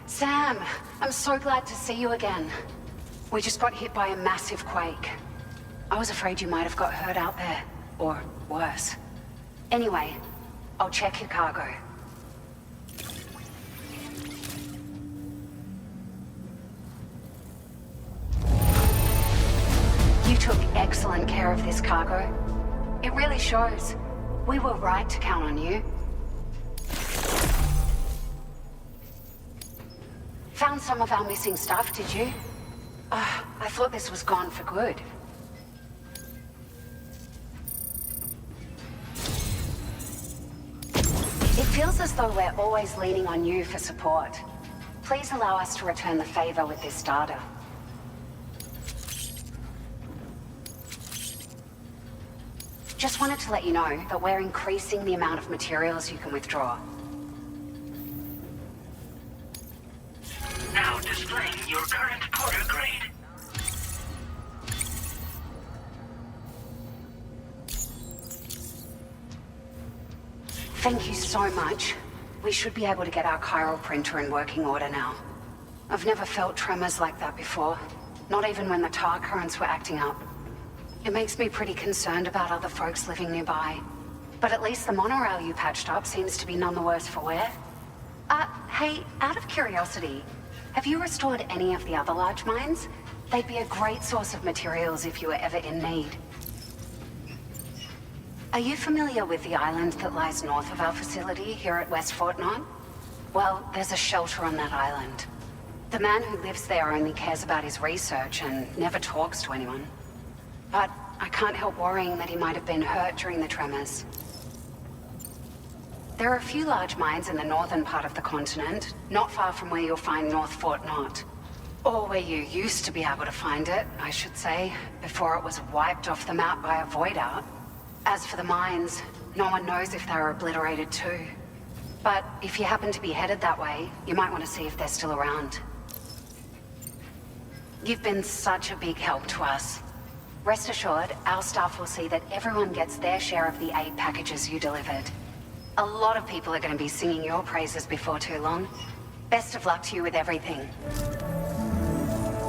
Sam, I'm so glad to see you again. We just got hit by a massive quake. I was afraid you might have got hurt out there, or worse. Anyway, I'll check your cargo. You took excellent care of this cargo. It really shows. We were right to count on you. Found some of our missing stuff, did you? I thought this was gone for good. It feels as though we're always leaning on you for support. Please allow us to return the favor with this data. Just wanted to let you know that we're increasing the amount of materials you can withdraw. Now displaying your current porter grade. Thank you so much. We should be able to get our chiral printer in working order now. I've never felt tremors like that before, not even when the tar currents were acting up. It makes me pretty concerned about other folks living nearby. But at least the monorail you patched up seems to be none the worse for wear. Hey, out of curiosity, have you restored any of the other large mines? They'd be a great source of materials if you were ever in need. Are you familiar with the island that lies north of our facility here at West Fort Knox? Well, there's a shelter on that island. The man who lives there only cares about his research and never talks to anyone. But I can't help worrying that he might have been hurt during the tremors. There are a few large mines in the northern part of the continent, not far from where you'll find North Fort Knox. Or where you used to be able to find it, I should say, before it was wiped off the map by a void out. As for the mines, no one knows if they were obliterated too. But if you happen to be headed that way, you might want to see if they're still around. You've been such a big help to us. Rest assured, our staff will see that everyone gets their share of the aid packages you delivered. A lot of people are going to be singing your praises before too long. Best of luck to you with everything.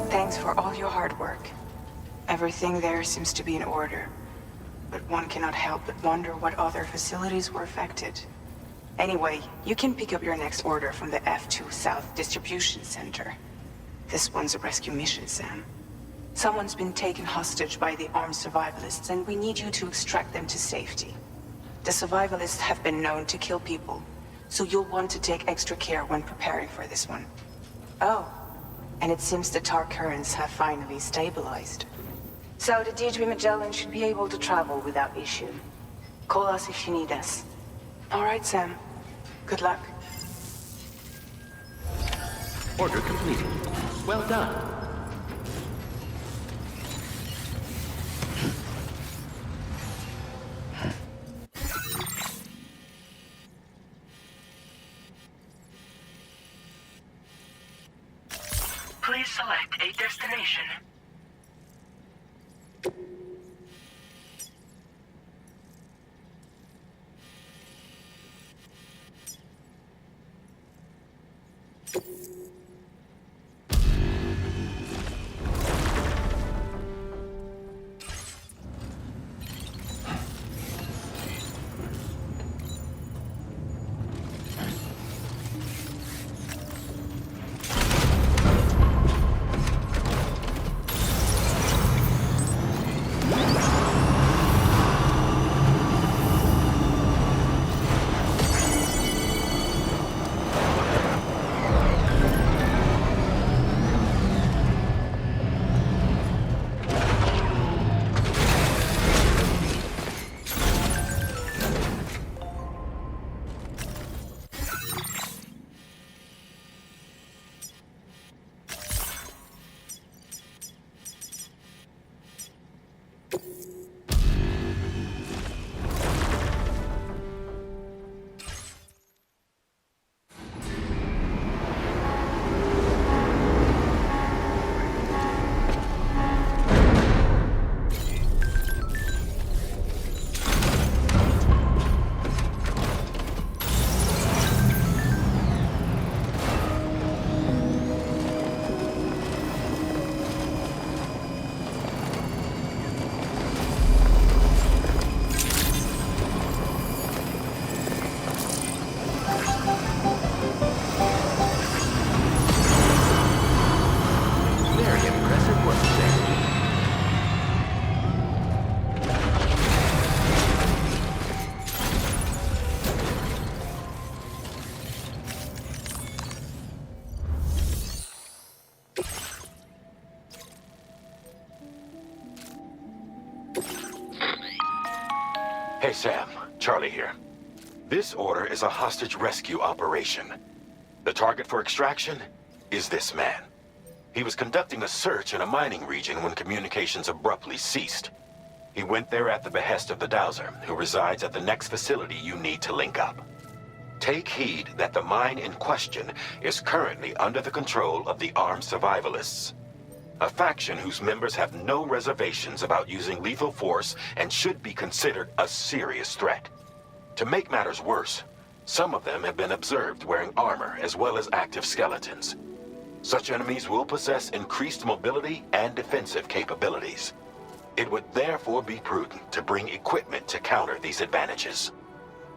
Thanks for all your hard work. Everything there seems to be in order. But one cannot help but wonder what other facilities were affected. Anyway, you can pick up your next order from the F2 South Distribution Center. This one's a rescue mission, Sam. Someone's been taken hostage by the armed survivalists, and we need you to extract them to safety. The survivalists have been known to kill people, so you'll want to take extra care when preparing for this one. Oh, and it seems the tar currents have finally stabilized. So the Deirdre Magellan should be able to travel without issue. Call us if you need us. All right, Sam. Good luck. Order completed. Well done. Please select a destination. Sam. Charlie here. This order is a hostage rescue operation. The target for extraction is this man. He was conducting a search in a mining region when communications abruptly ceased. He went there at the behest of the Dowser, who resides at the next facility you need to link up. Take heed that the mine in question is currently under the control of the armed survivalists, a faction whose members have no reservations about using lethal force and should be considered a serious threat. To make matters worse, some of them have been observed wearing armor as well as active skeletons. Such enemies will possess increased mobility and defensive capabilities. It would therefore be prudent to bring equipment to counter these advantages.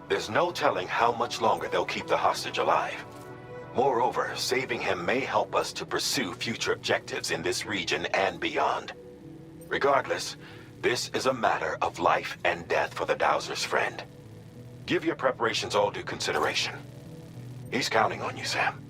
There's no telling how much longer they'll keep the hostage alive. Moreover, saving him may help us to pursue future objectives in this region and beyond. Regardless, this is a matter of life and death for the Dowser's friend. Give your preparations all due consideration. He's counting on you, Sam.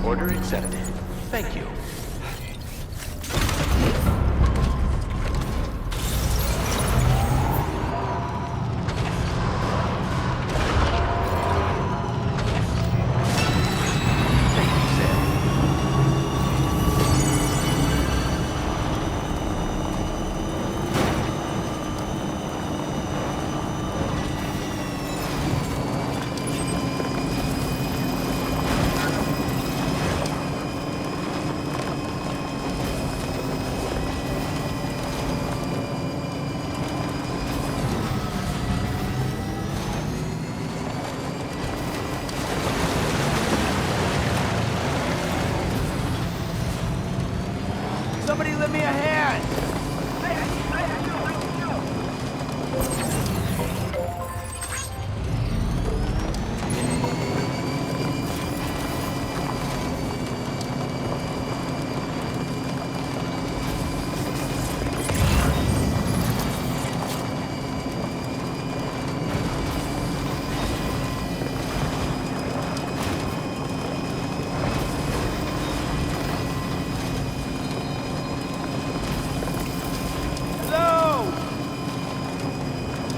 Order accepted. Thank you. Somebody lend me a hand!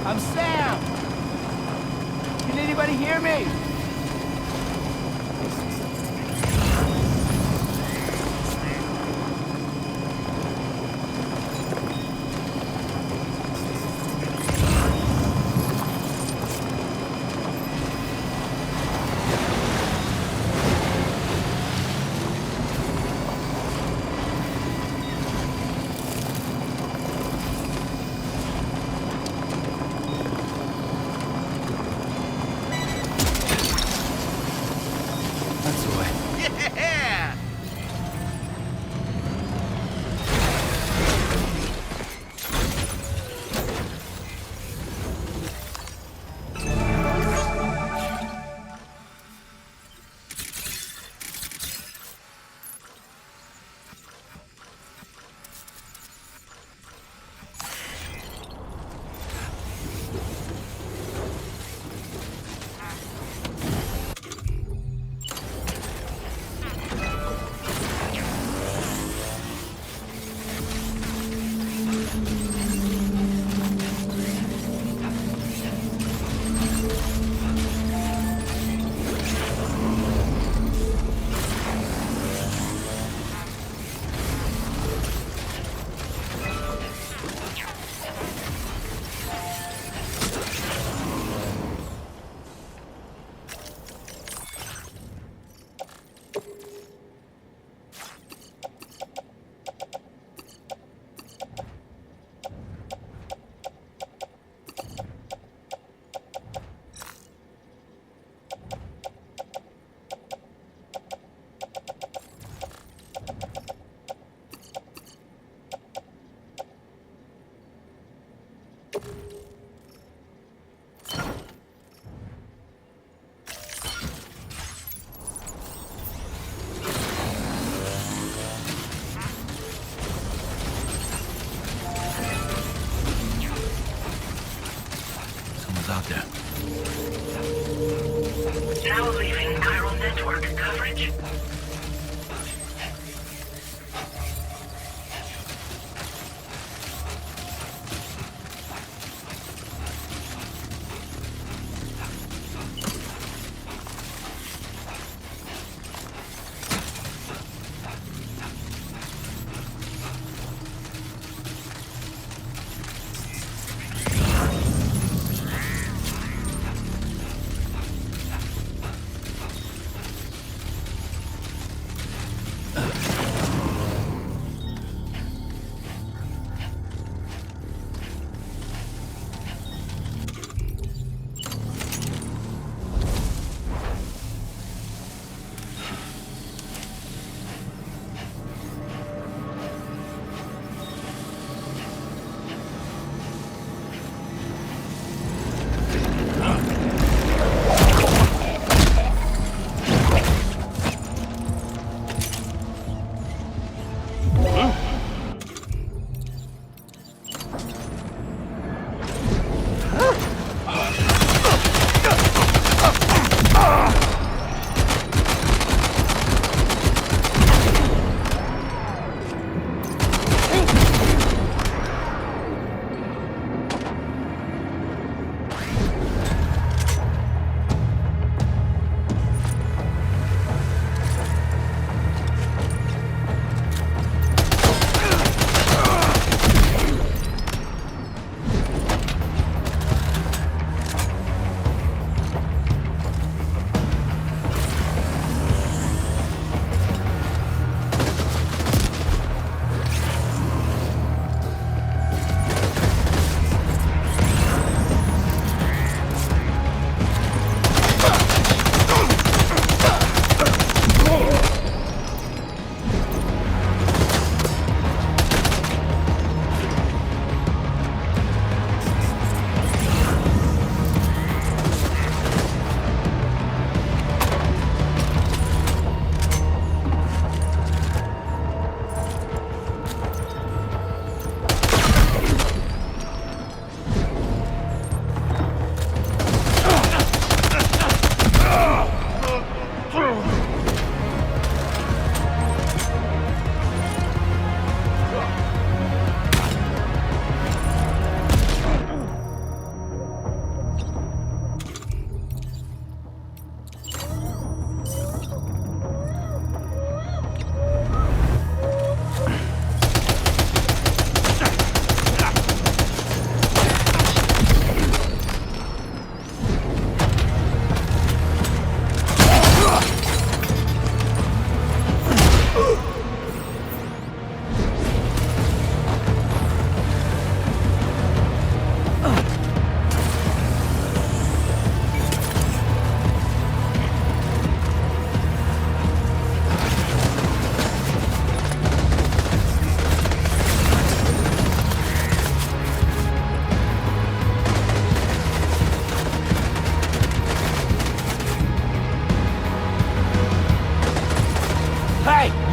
I'm Sam! Can anybody hear me? out there. Now leaving chiral network coverage.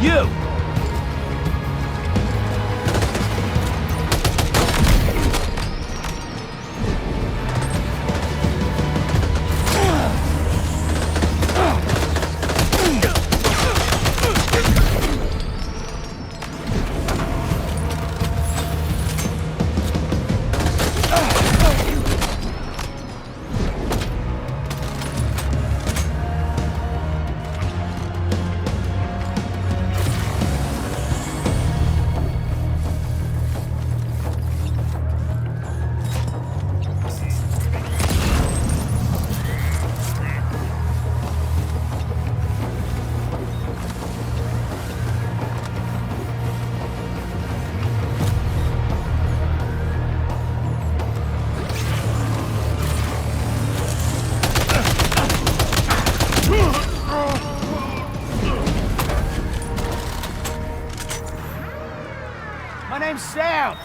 You! My name's Sam!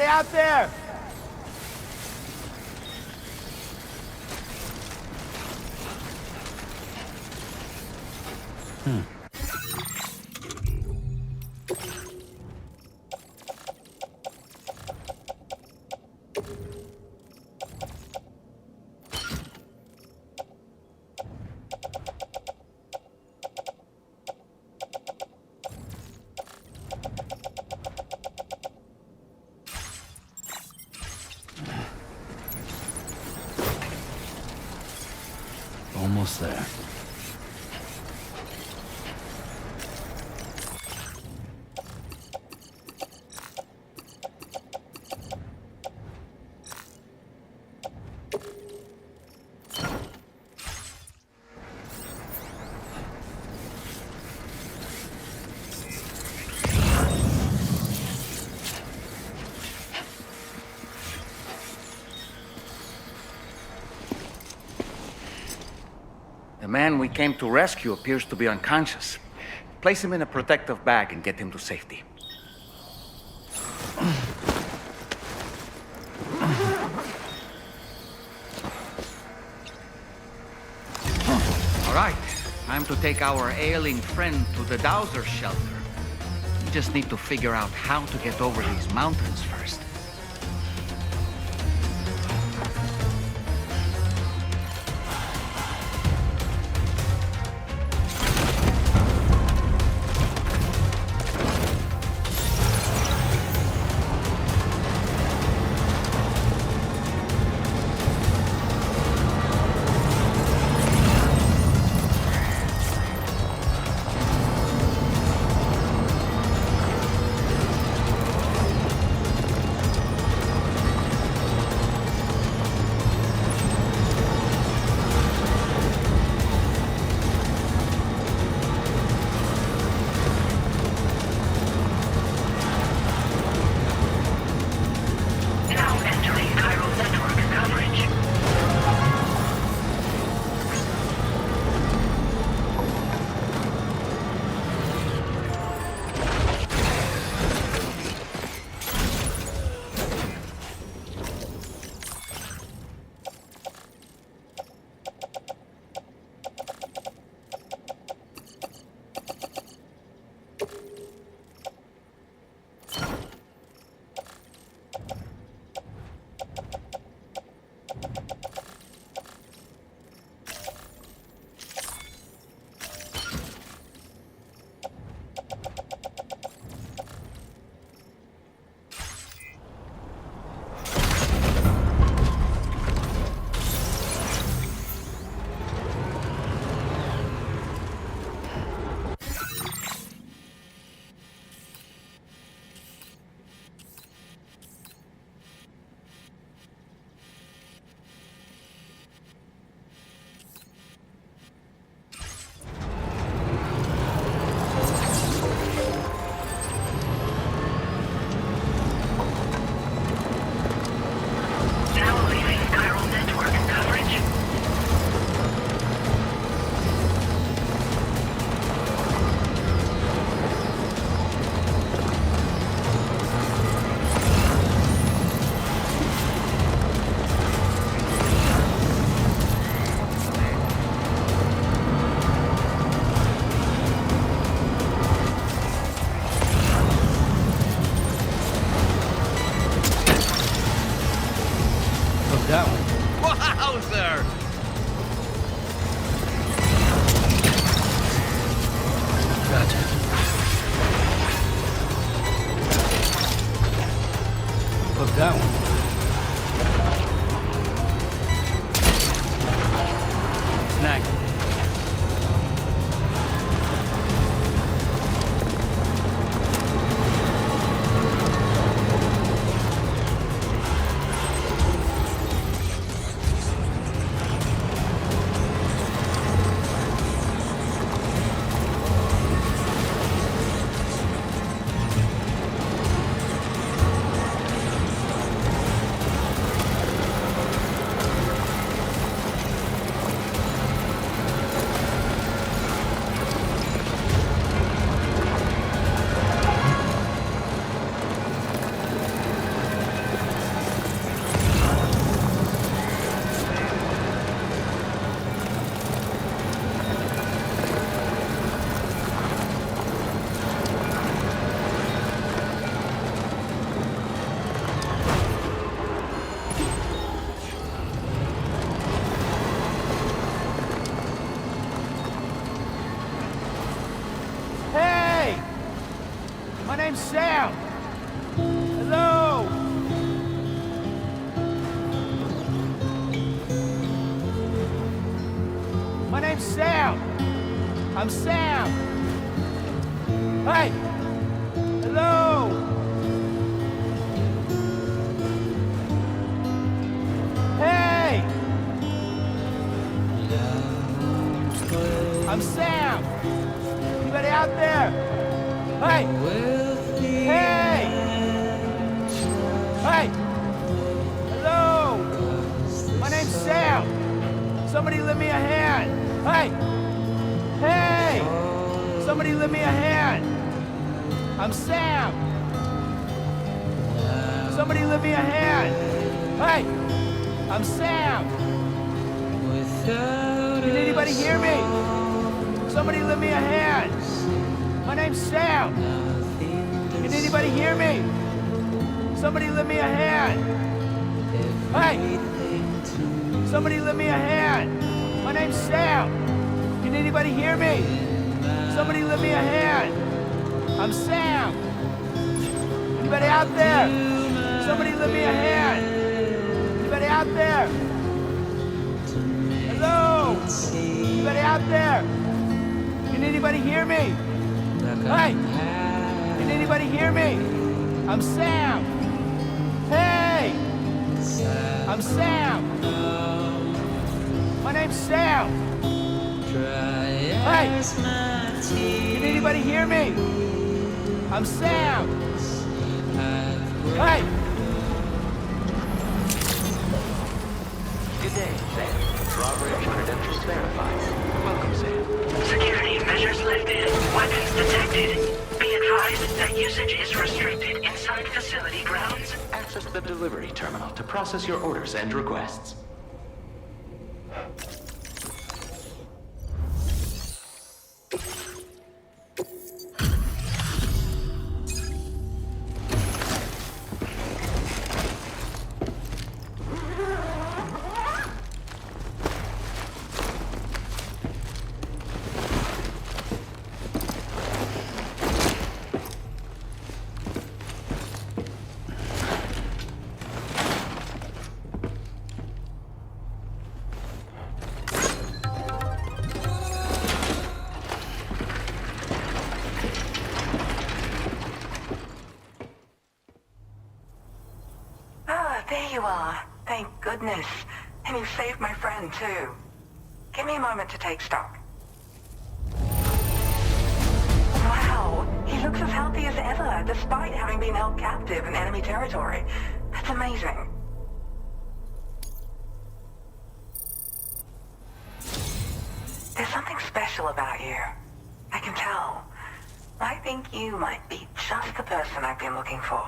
Anybody out there? Almost there. The man we came to rescue appears to be unconscious. Place him in a protective bag and get him to safety. All right, time to take our ailing friend to the Dowser shelter. We just need to figure out how to get over these mountains first. That one. Wowzer! Gotcha. Hook that one. Snag. name's Sam. Hello. My name's Sam. I'm Sam. Hey. Hello. Hey. I'm Sam. Anybody out there? Hey. Hey. Hey. Hello. My name's Sam. Somebody lend me a hand. Hey. Hey. Somebody lend me a hand. I'm Sam. Somebody lend me a hand. Hey. I'm Sam. Can anybody hear me? Somebody lend me a hand. My name's Sam. Can anybody hear me? Somebody lend me a hand. Hey! Somebody lend me a hand. My name's Sam. Can anybody hear me? Somebody lend me a hand. I'm Sam. Anybody out there? Somebody lend me a hand. Anybody out there? Hello? Anybody out there? Can anybody hear me? Hey! Can anybody hear me? I'm Sam. Hey! I'm Sam. My name's Sam. Hey! Can anybody hear me? I'm Sam. Hey! Good day, Sam. Drawbridge credentials verified. Welcome, Sam. Security measures lifted. Weapons detected. Be advised that usage is restricted inside facility grounds. Access the delivery terminal to process your orders and requests. There you are. Thank goodness. And you saved my friend, too. Give me a moment to take stock. Wow, he looks as healthy as ever, despite having been held captive in enemy territory. That's amazing. There's something special about you. I can tell. I think you might be just the person I've been looking for.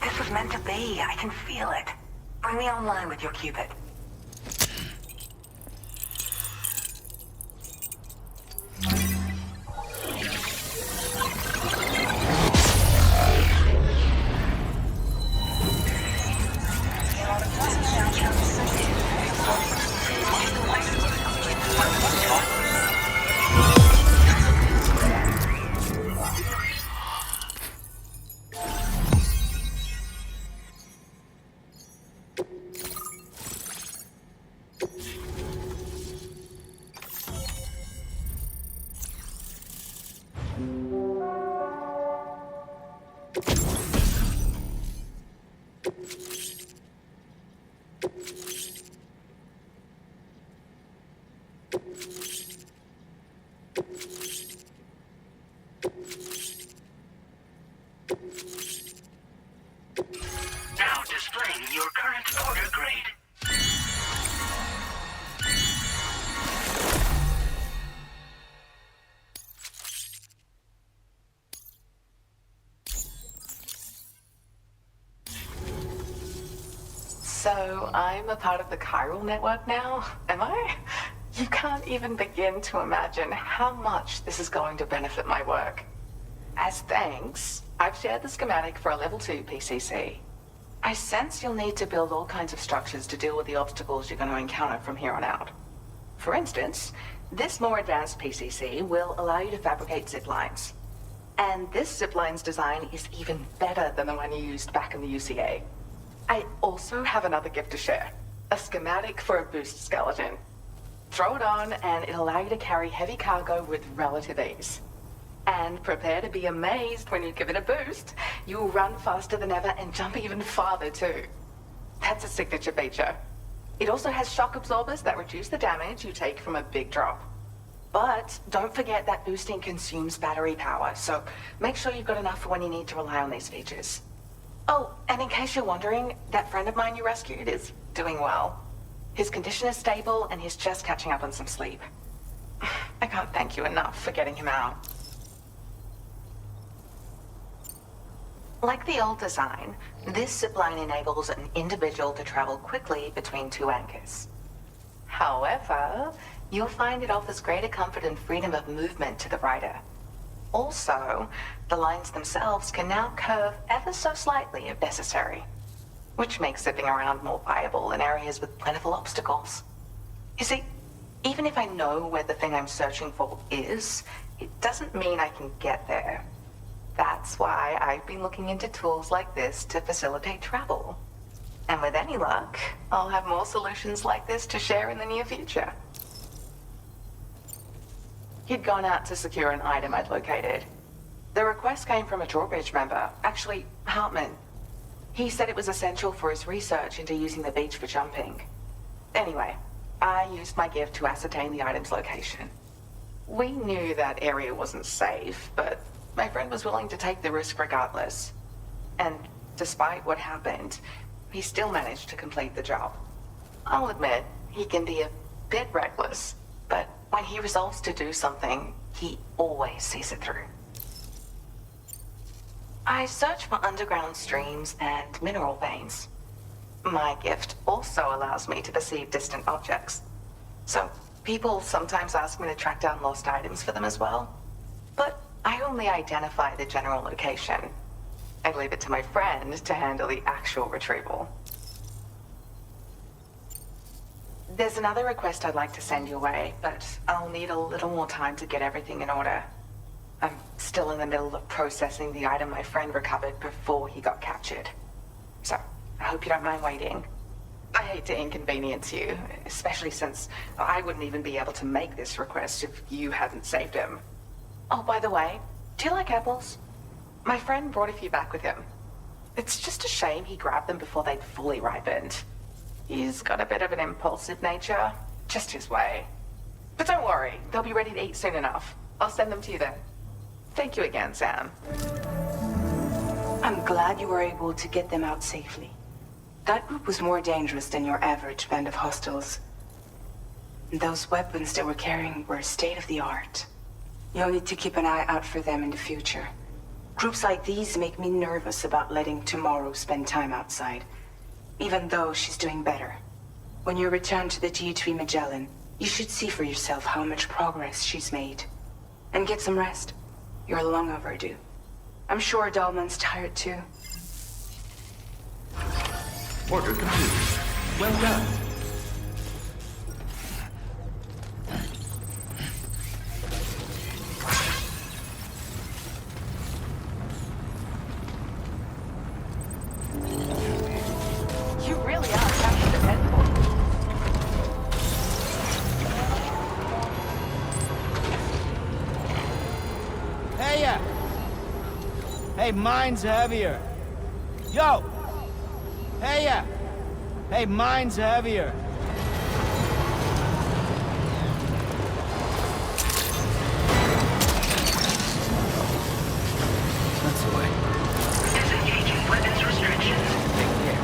This was meant to be. I can feel it. Bring me online with your Cupid. Now displaying your current order grade. So, I'm a part of the chiral network now, am I? You can't even begin to imagine how much this is going to benefit my work. As thanks, I've shared the schematic for a level 2 PCC. I sense you'll need to build all kinds of structures to deal with the obstacles you're going to encounter from here on out. For instance, this more advanced PCC will allow you to fabricate zip lines. And this zipline's design is even better than the one you used back in the UCA. I also have another gift to share. A schematic for a boost skeleton. Throw it on and it'll allow you to carry heavy cargo with relative ease. And prepare to be amazed when you give it a boost. You'll run faster than ever and jump even farther too. That's a signature feature. It also has shock absorbers that reduce the damage you take from a big drop. But don't forget that boosting consumes battery power, so make sure you've got enough for when you need to rely on these features. Oh, and in case you're wondering, that friend of mine you rescued is doing well. His condition is stable and he's just catching up on some sleep. I can't thank you enough for getting him out. Like the old design, this zipline enables an individual to travel quickly between two anchors. However, you'll find it offers greater comfort and freedom of movement to the rider. Also, the lines themselves can now curve ever so slightly if necessary, which makes zipping around more viable in areas with plentiful obstacles. You see, even if I know where the thing I'm searching for is, it doesn't mean I can get there. That's why I've been looking into tools like this to facilitate travel. And with any luck, I'll have more solutions like this to share in the near future. He'd gone out to secure an item I'd located. The request came from a drawbridge member, actually, Hartman. He said it was essential for his research into using the beach for jumping. Anyway, I used my gift to ascertain the item's location. We knew that area wasn't safe, but my friend was willing to take the risk regardless. And despite what happened, he still managed to complete the job. I'll admit, he can be a bit reckless, but when he resolves to do something, he always sees it through. I search for underground streams and mineral veins. My gift also allows me to perceive distant objects. So people sometimes ask me to track down lost items for them as well. But I only identify the general location. I leave it to my friend to handle the actual retrieval. There's another request I'd like to send your way, but I'll need a little more time to get everything in order. I'm still in the middle of processing the item my friend recovered before he got captured. So, I hope you don't mind waiting. I hate to inconvenience you, especially since I wouldn't even be able to make this request if you hadn't saved him. Oh, by the way, do you like apples? My friend brought a few back with him. It's just a shame he grabbed them before they'd fully ripened. He's got a bit of an impulsive nature, just his way. But don't worry, they'll be ready to eat soon enough. I'll send them to you then. Thank you again, Sam. I'm glad you were able to get them out safely. That group was more dangerous than your average band of hostiles. Those weapons they were carrying were state-of-the-art. You'll need to keep an eye out for them in the future. Groups like these make me nervous about letting Tomorrow spend time outside, even though she's doing better. When you return to the G3 Magellan, you should see for yourself how much progress she's made. And get some rest. You're long overdue. I'm sure Dahlman's tired too. Order complete. Well done. You really are captain dependable. Hey, hey, mine's heavier. Yo! Hey, hey, mine's heavier. That's the way. Disengaging weapons restrictions. Take care.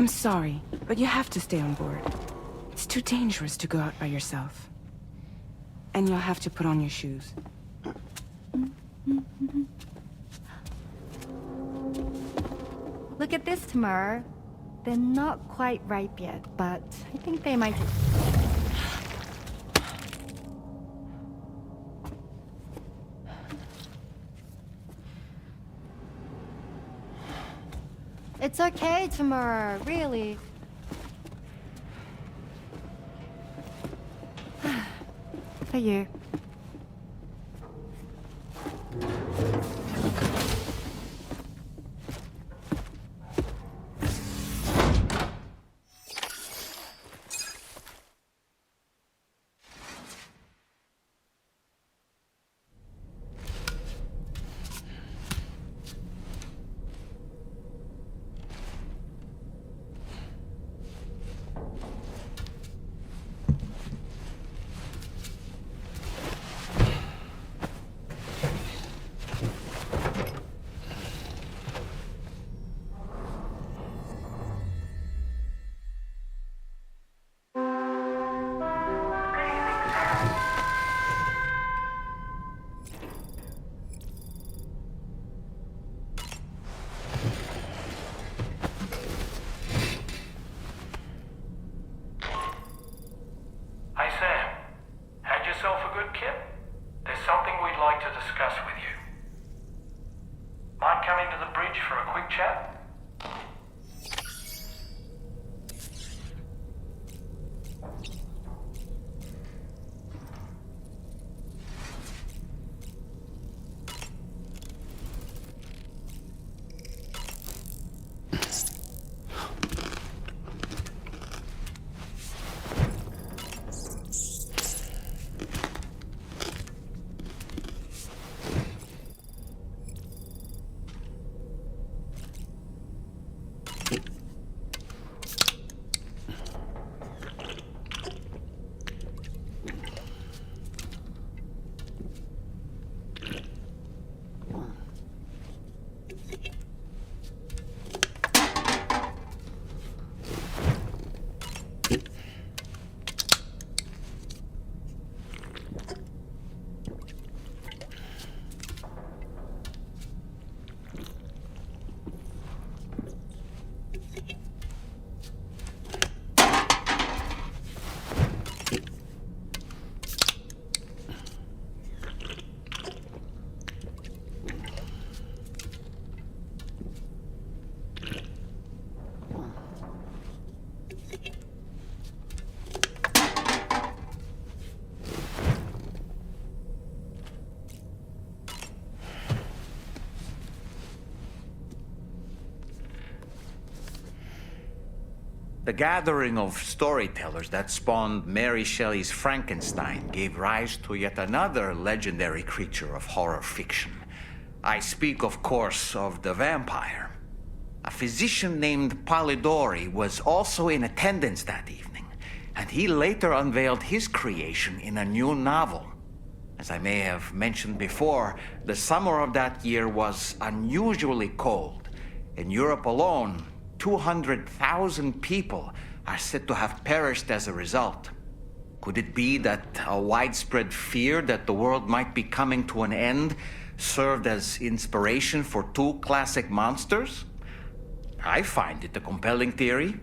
I'm sorry, but you have to stay on board. It's too dangerous to go out by yourself. And you'll have to put on your shoes. Look at this, Tamara. They're not quite ripe yet, but I think they might... It's okay, Tamara, really. For you. Hey Sam, had yourself a good kip? There's something we'd like to discuss with you. Mind coming to the bridge for a quick chat? The gathering of storytellers that spawned Mary Shelley's Frankenstein gave rise to yet another legendary creature of horror fiction. I speak, of course, of the vampire. A physician named Polidori was also in attendance that evening, and he later unveiled his creation in a new novel. As I may have mentioned before, the summer of that year was unusually cold. In Europe alone, 200,000 people are said to have perished as a result. Could it be that a widespread fear that the world might be coming to an end served as inspiration for two classic monsters? I find it a compelling theory.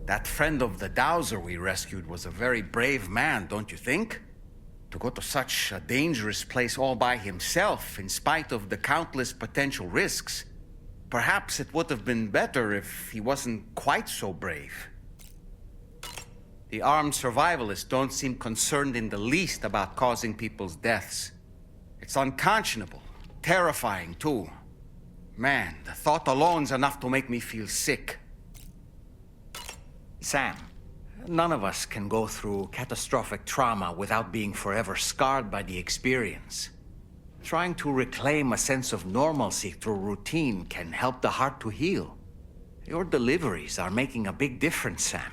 That friend of the dowser we rescued was a very brave man, don't you think? To go to such a dangerous place all by himself, in spite of the countless potential risks. Perhaps it would have been better if he wasn't quite so brave. The armed survivalists don't seem concerned in the least about causing people's deaths. It's unconscionable, terrifying too. Man, the thought alone's enough to make me feel sick. Sam, none of us can go through catastrophic trauma without being forever scarred by the experience. Trying to reclaim a sense of normalcy through routine can help the heart to heal. Your deliveries are making a big difference, Sam.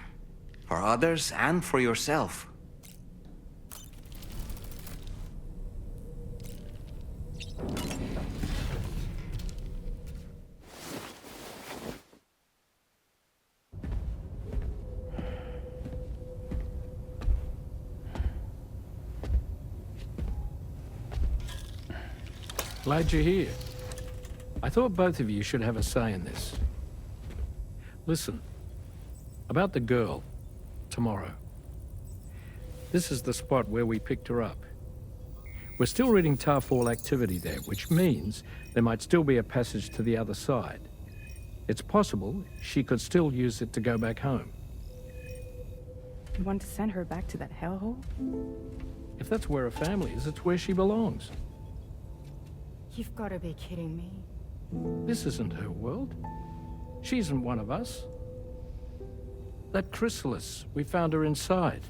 For others and for yourself. Glad you're here. I thought both of you should have a say in this. Listen, about the girl, tomorrow. This is the spot where we picked her up. We're still reading Tarfall activity there, which means there might still be a passage to the other side. It's possible she could still use it to go back home. You want to send her back to that hellhole? If that's where her family is, it's where she belongs. You've got to be kidding me. This isn't her world. She isn't one of us. That Chrysalis, we found her inside.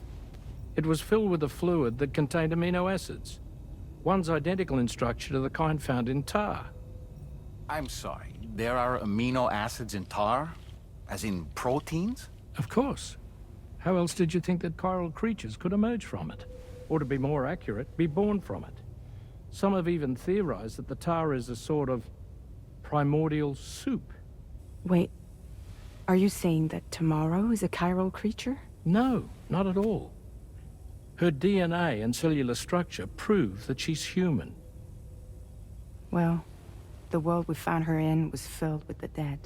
It was filled with a fluid that contained amino acids. One's identical in structure to the kind found in tar. I'm sorry, there are amino acids in tar? As in proteins? Of course. How else did you think that chiral creatures could emerge from it? Or to be more accurate, be born from it? Some have even theorized that the tar is a sort of primordial soup. Wait, are you saying that tomorrow is a chiral creature? No, not at all. Her DNA and cellular structure prove that she's human. Well, the world we found her in was filled with the dead.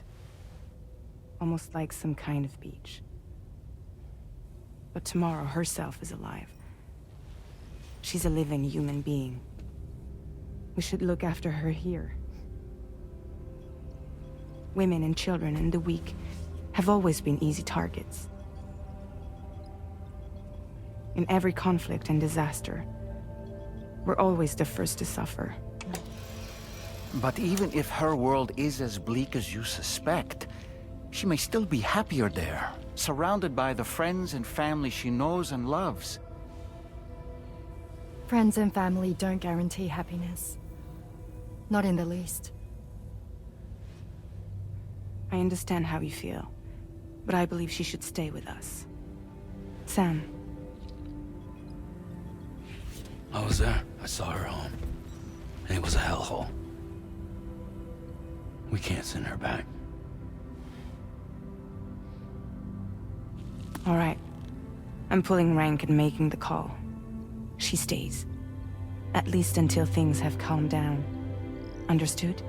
Almost like some kind of beach. But tomorrow herself is alive. She's a living human being. We should look after her here. Women and children and the weak have always been easy targets. In every conflict and disaster, we're always the first to suffer. But even if her world is as bleak as you suspect, she may still be happier there, surrounded by the friends and family she knows and loves. Friends and family don't guarantee happiness. Not in the least. I understand how you feel, but I believe she should stay with us. Sam. I was there. I saw her home. And it was a hellhole. We can't send her back. All right. I'm pulling rank and making the call. She stays. At least until things have calmed down. Understood?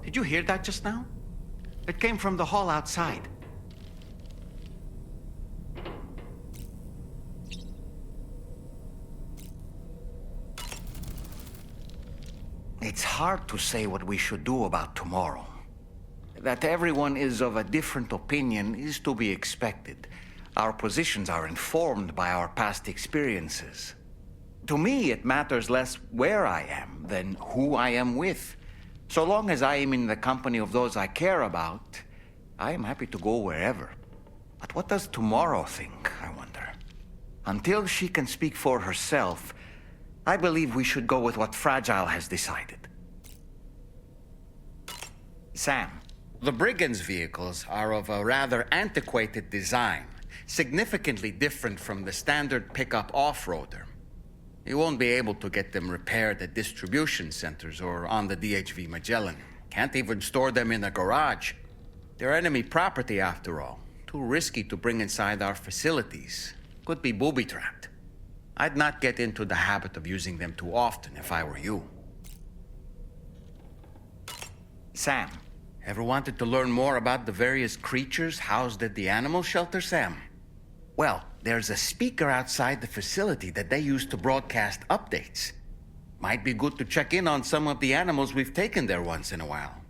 Did you hear that just now? It came from the hall outside. It's hard to say what we should do about tomorrow. That everyone is of a different opinion is to be expected. Our positions are informed by our past experiences. To me, it matters less where I am than who I am with. So long as I am in the company of those I care about, I am happy to go wherever. But what does tomorrow think, I wonder? Until she can speak for herself, I believe we should go with what Fragile has decided. Sam, the Brigands' vehicles are of a rather antiquated design, significantly different from the standard pickup off-roader. You won't be able to get them repaired at distribution centers or on the DHV Magellan. Can't even store them in a garage. They're enemy property after all. Too risky to bring inside our facilities. Could be booby-trapped. I'd not get into the habit of using them too often if I were you. Sam, ever wanted to learn more about the various creatures housed at the animal shelter, Sam? Well, there's a speaker outside the facility that they use to broadcast updates. Might be good to check in on some of the animals we've taken there once in a while.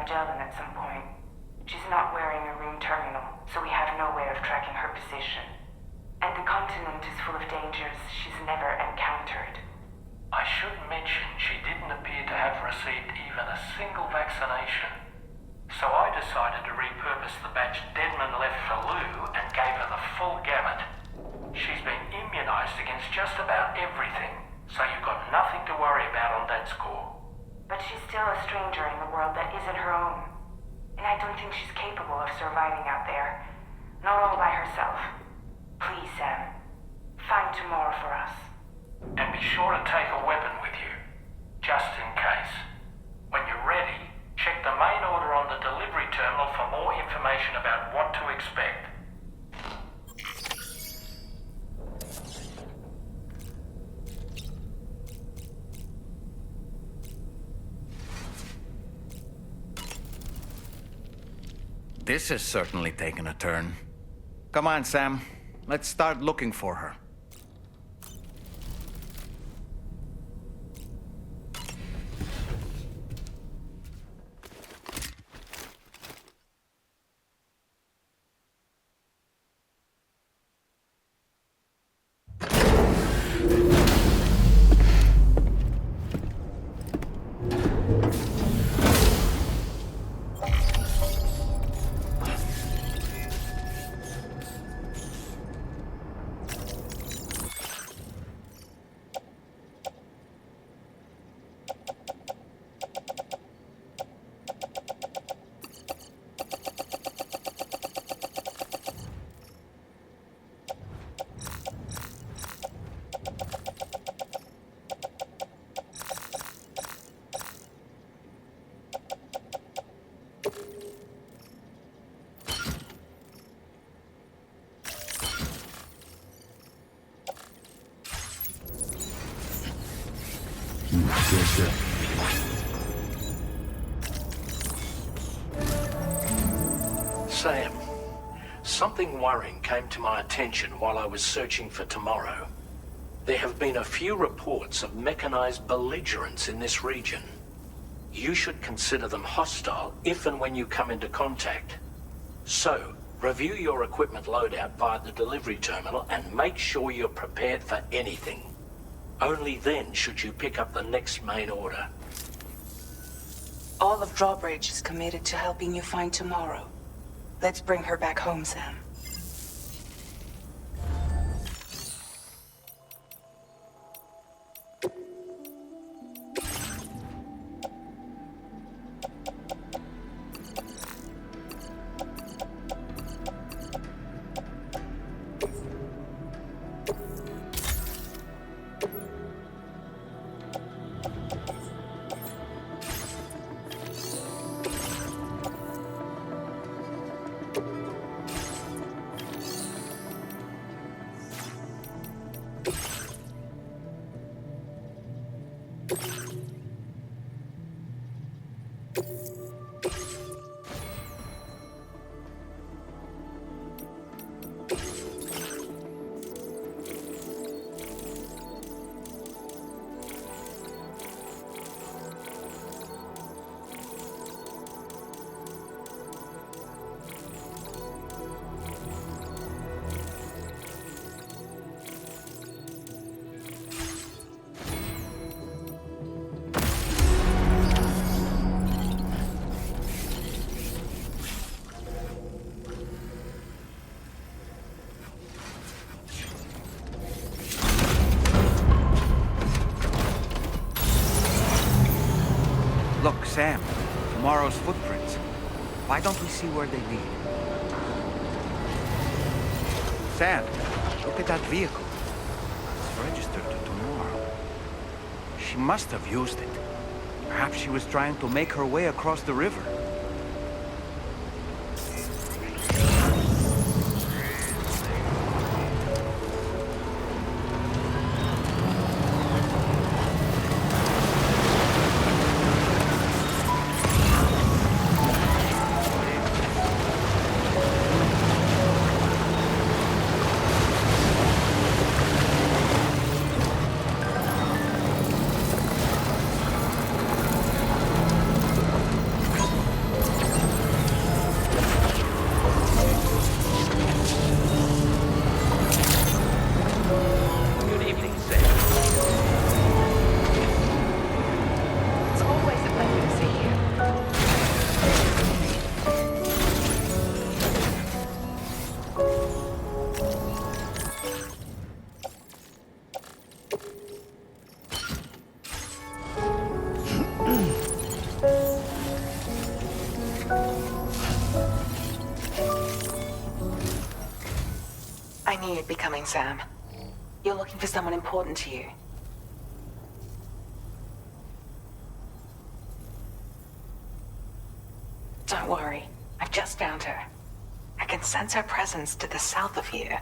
Magellan at some point. She's not wearing a room terminal, so we have no way of tracking her position. And the continent is full of dangers she's never encountered. I should mention she didn't appear to have received even a single vaccination. So I decided to repurpose the batch Deadman left for Lou and gave her the full gamut. She's been immunized against just about everything, so you've got nothing to worry about on that score. But she's still a stranger in the world that isn't her own. And I don't think she's capable of surviving out there. Not all by herself. Please, Sam. Find tomorrow for us. And be sure to take a weapon with you, just in case. When you're ready, check the main order on the delivery terminal for more information about what to expect. This has certainly taken a turn. Come on, Sam. Let's start looking for her. Sam, something worrying came to my attention while I was searching for tomorrow. There have been a few reports of mechanized belligerents in this region. You should consider them hostile if and when you come into contact. So, Review your equipment loadout via the delivery terminal and make sure you're prepared for anything. Only then should you pick up the next main order. All of Drawbridge is committed to helping you find tomorrow. Let's bring her back home, Sam. Look, Sam, tomorrow's footprints. Why don't we see where they lead? Sam, look at that vehicle. It's registered to tomorrow. She must have used it. Perhaps she was trying to make her way across the river. I knew you'd be coming, Sam. You're looking for someone important to you. Don't worry. I've just found her. I can sense her presence to the south of here.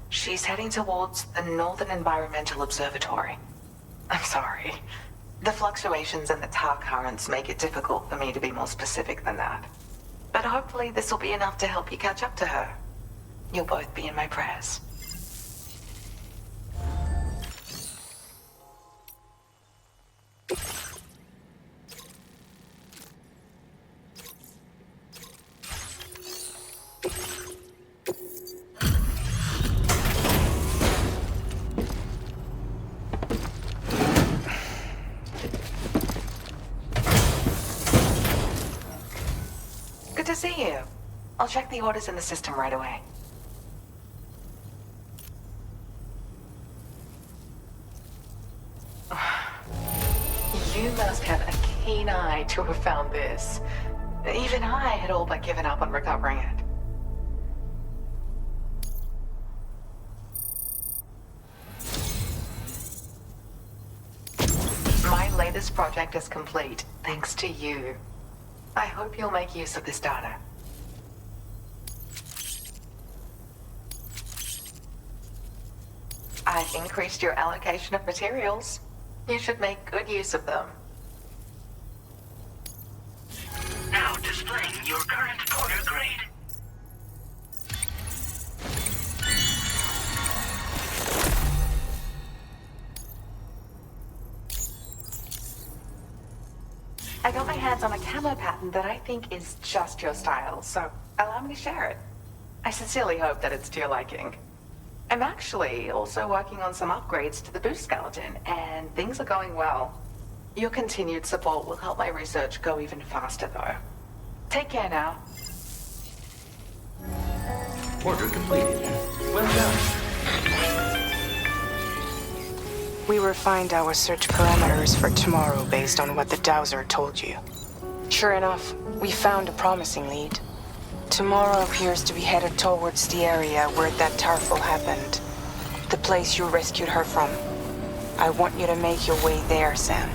She's heading towards the Northern Environmental Observatory. I'm sorry. The fluctuations in the tar currents make it difficult for me to be more specific than that. But hopefully this will be enough to help you catch up to her. You'll both be in my prayers. Good to see you. I'll check the orders in the system right away. You must have a keen eye to have found this. Even I had all but given up on recovering it. My latest project is complete, thanks to you. I hope you'll make use of this data. I've increased your allocation of materials. You should make good use of them. Now displaying your current order grade. I got my hands on a camo pattern that I think is just your style, so allow me to share it. I sincerely hope that it's to your liking. I'm actually also working on some upgrades to the boost skeleton, and things are going well. Your continued support will help my research go even faster, though. Take care now. Order completed. Well done. We refined our search parameters for tomorrow based on what the Dowser told you. Sure enough, we found a promising lead. Tomorrow appears to be headed towards the area where that Tarful happened. The place you rescued her from. I want you to make your way there, Sam.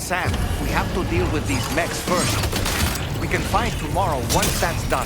Sam, we have to deal with these mechs first. We can fight tomorrow once that's done.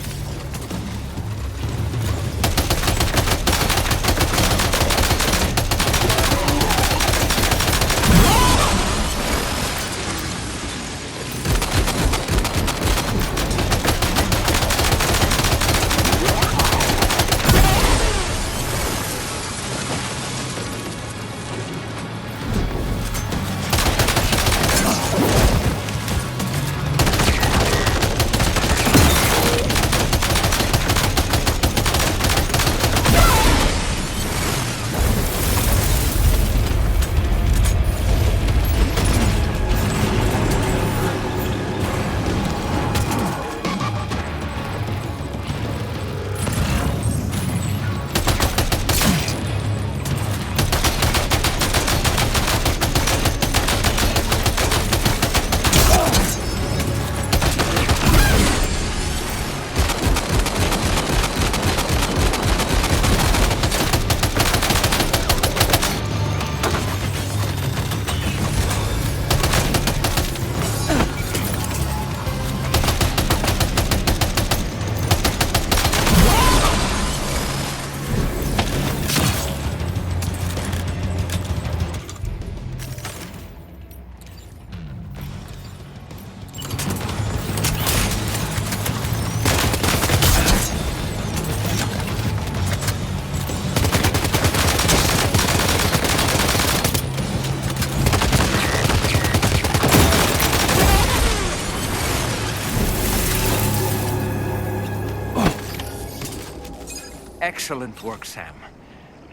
Excellent work, Sam.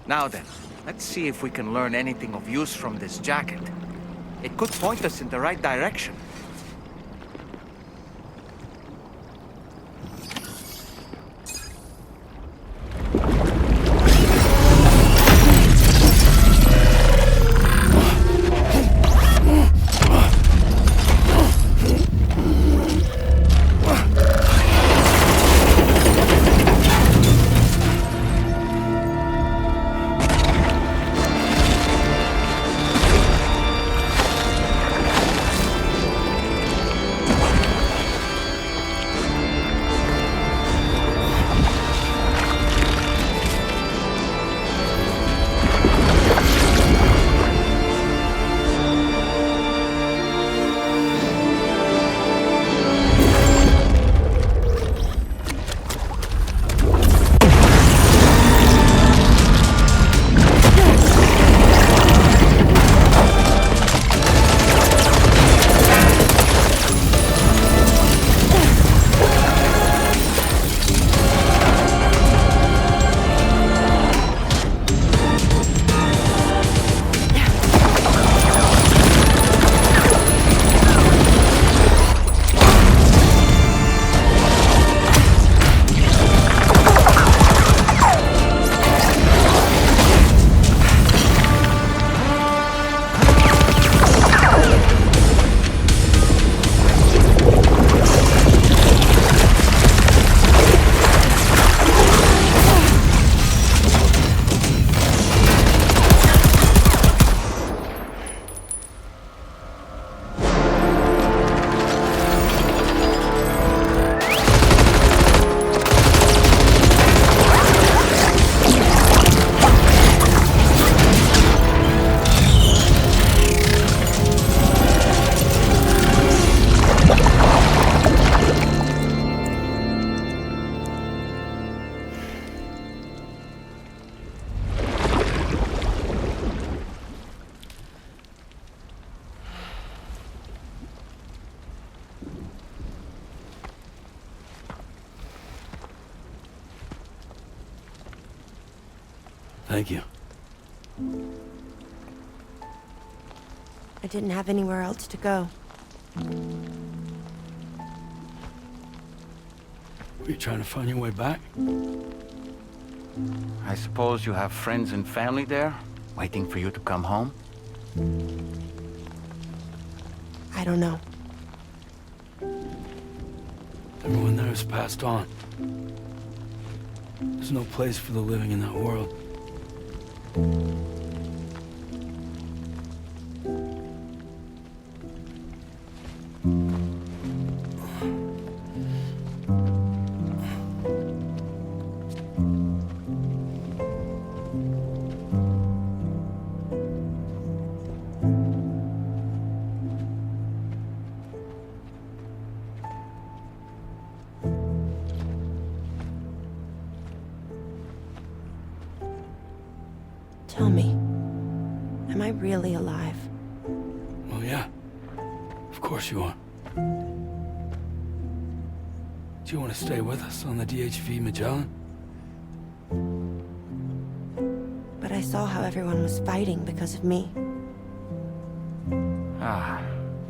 Now then, let's see if we can learn anything of use from this jacket. It could point us in the right direction. Thank you. I didn't have anywhere else to go. Were you trying to find your way back? I suppose you have friends and family there, waiting for you to come home? I don't know. Everyone there has passed on. There's no place for the living in that world. Tell me, am I really alive? Well, yeah. Of course you are. Do you want to stay with us on the DHV Magellan? But I saw how everyone was fighting because of me. Ah,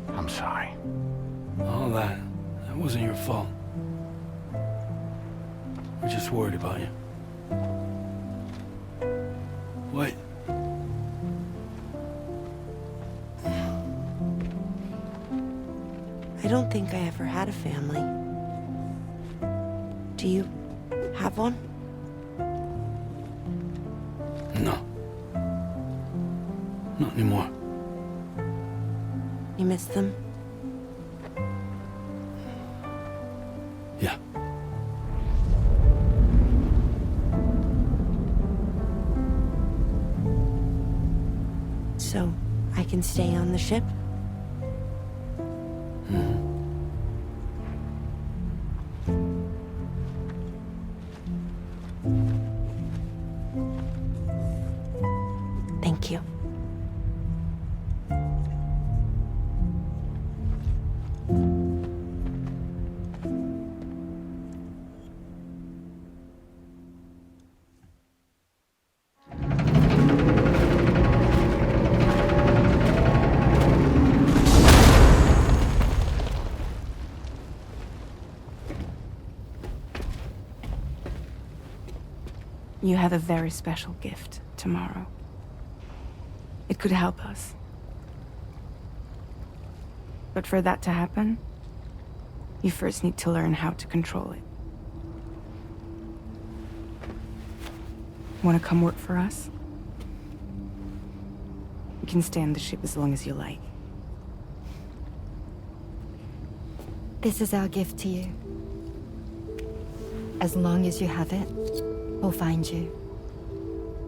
I'm sorry. All that wasn't your fault. We're just worried about you. Wait. I don't think I ever had a family. Do you have one? No. Not anymore. You miss them? Yeah. So, I can stay on the ship? Thank you. You have a very special gift tomorrow. It could help us. But for that to happen, you first need to learn how to control it. Want to come work for us? You can stay on the ship as long as you like. This is our gift to you. As long as you have it, we'll find you.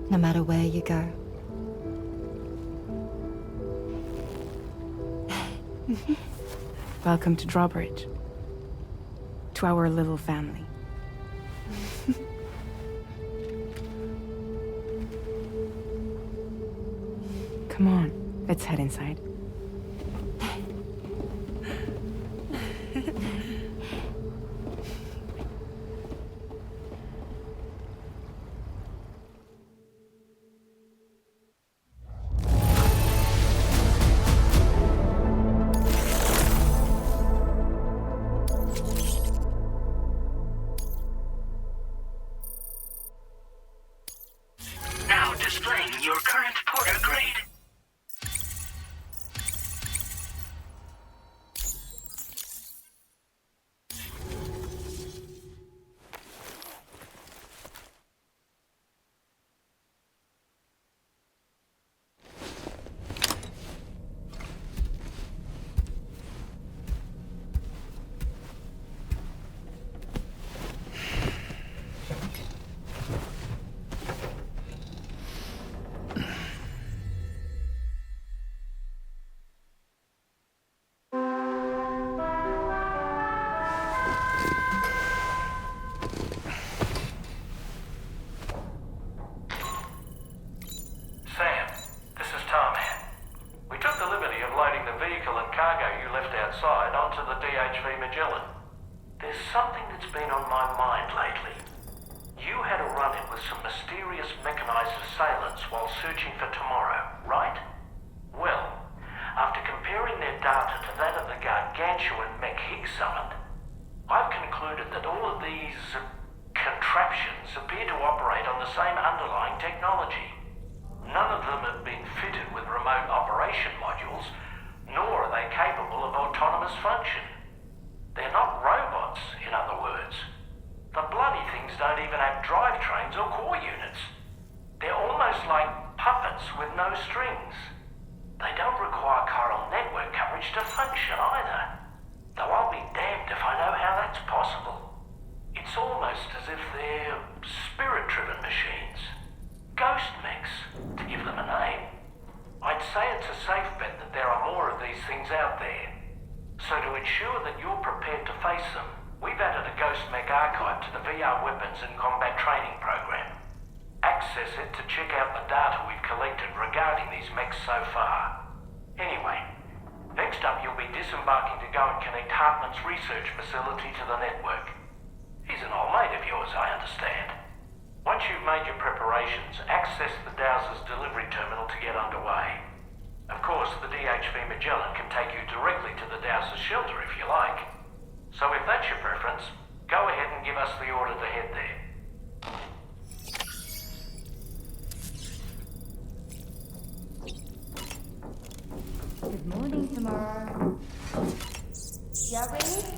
No matter where you go. Welcome to Drawbridge. To our little family. Come on, let's head inside. Now displaying your current porter grade. Sam, this is Tarman. We took the liberty of loading the vehicle and cargo you left outside onto the DHV Magellan. There's something that's been on my mind lately. You had a run-in with some mysterious mechanized assailants while searching for Tomorrow, right? Well, after comparing their data to that of the gargantuan mech Higgs summoned, I've concluded that all of these contraptions appear to operate on the same underlying technology. None of them have been fitted with remote operation modules, nor are they capable of autonomous function. They're not robots, in other words. The bloody things don't even have drivetrains or core units. They're almost like puppets with no strings. They don't require chiral network coverage to function either. Though I'll be damned if I know how that's possible. It's almost as if they're spirit-driven machines. Ghost mechs, to give them a name. I'd say it's a safe bet that there are more of these things out there. So to ensure that you're prepared to face them, we've added a Ghost Mech archive to the VR Weapons and Combat Training program. Access it to check out the data we've collected regarding these mechs so far. Anyway, next up you'll be disembarking to go and connect Hartman's research facility to the network. He's an old mate of yours, I understand. Once you've made your preparations, access the Dowser's delivery terminal to get underway. Of course, the DHV Magellan can take you directly to the Dowser's shelter if you like. So if that's your preference, go ahead and give us the order to head there. Good morning, Tomorrow. You ready?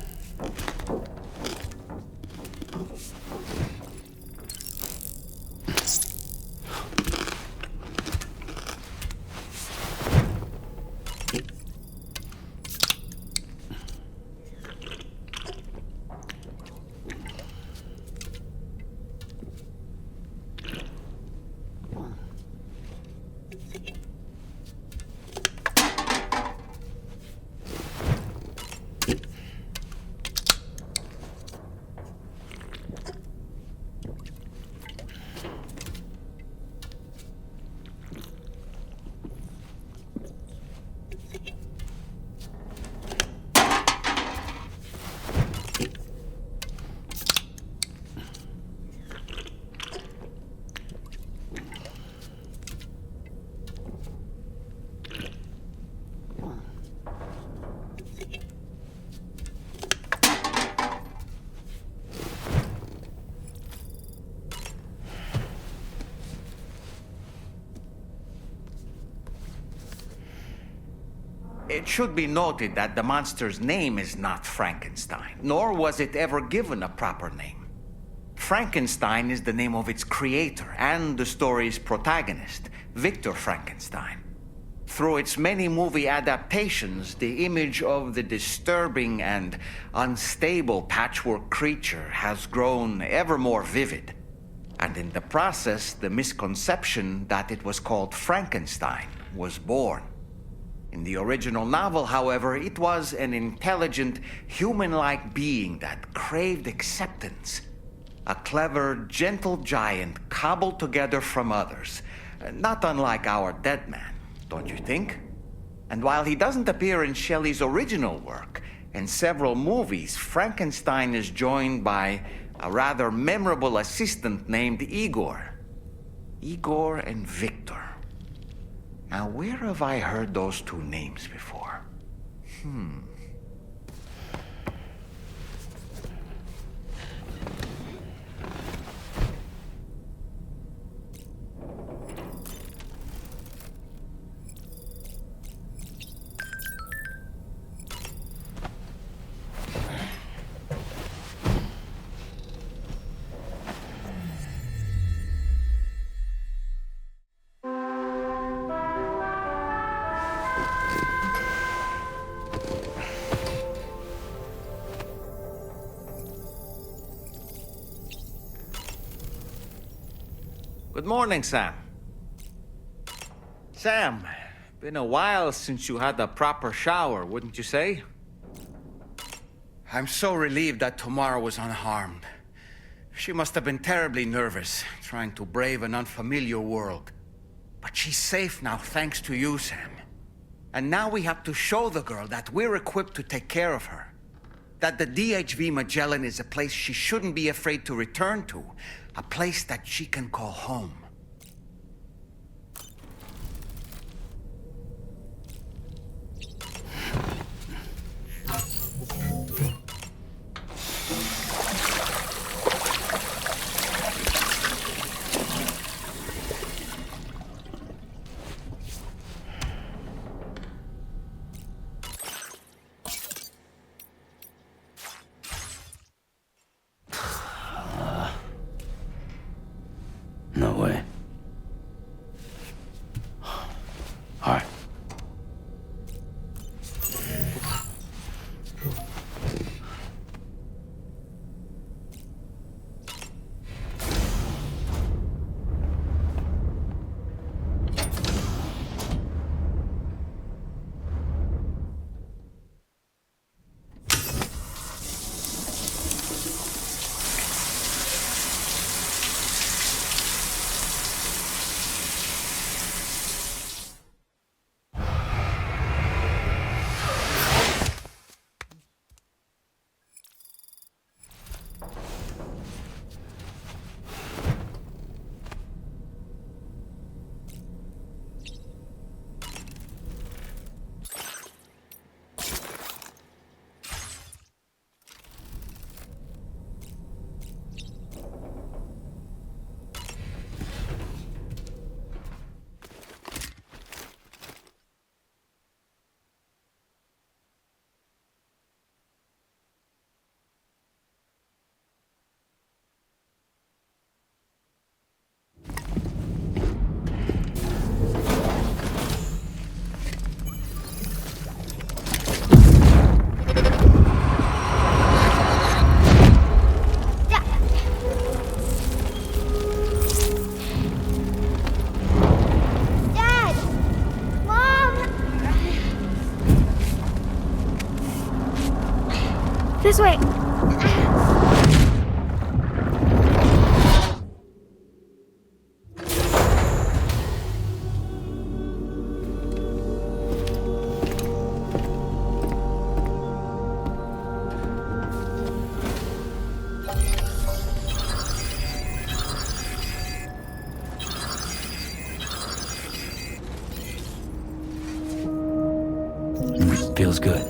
It should be noted that the monster's name is not Frankenstein, nor was it ever given a proper name. Frankenstein is the name of its creator and the story's protagonist, Victor Frankenstein. Through its many movie adaptations, the image of the disturbing and unstable patchwork creature has grown ever more vivid. And in the process, the misconception that it was called Frankenstein was born. In the original novel, however, it was an intelligent, human-like being that craved acceptance. A clever, gentle giant cobbled together from others, not unlike our dead man. Don't you think? And while he doesn't appear in Shelley's original work, in several movies, Frankenstein is joined by a rather memorable assistant named Igor. Igor and Victor. Now, where have I heard those two names before? Good morning, Sam. Sam, been a while since you had a proper shower, wouldn't you say? I'm so relieved that Tamara was unharmed. She must have been terribly nervous, trying to brave an unfamiliar world. But she's safe now, thanks to you, Sam. And now we have to show the girl that we're equipped to take care of her. That the DHV Magellan is a place she shouldn't be afraid to return to. A place that she can call home. No way. All right. This way! Feels good.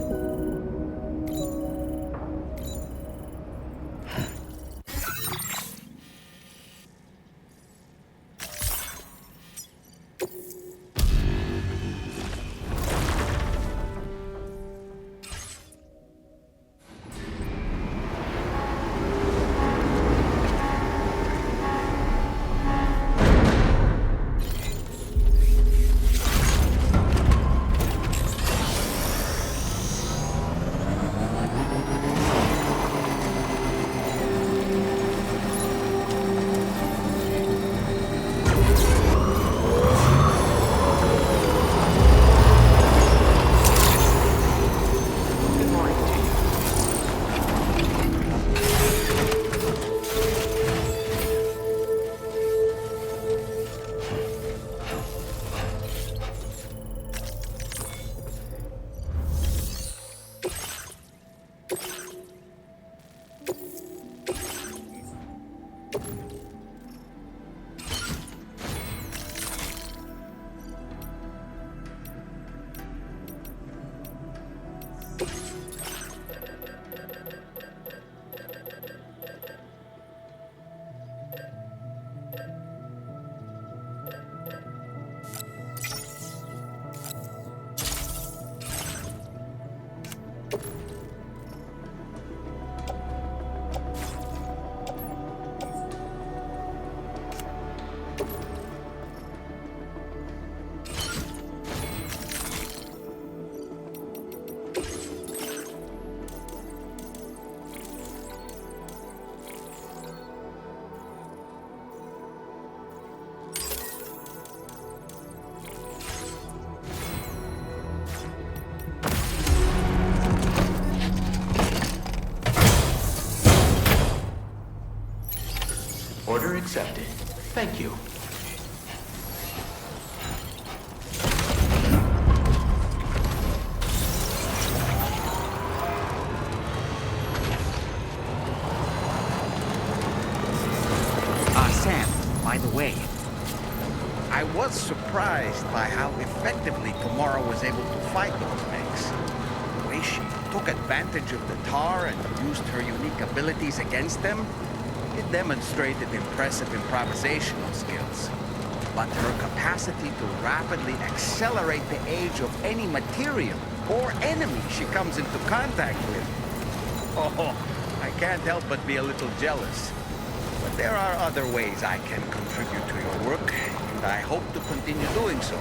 Order accepted. Thank you. Sam, by the way, I was surprised by how effectively Tamara was able to fight those mechs. The way she took advantage of the tar and used her unique abilities against them, it demonstrated impressive improvisational skills. But her capacity to rapidly accelerate the age of any material or enemy she comes into contact with. Oh, I can't help but be a little jealous. But there are other ways I can contribute to your work, and I hope to continue doing so.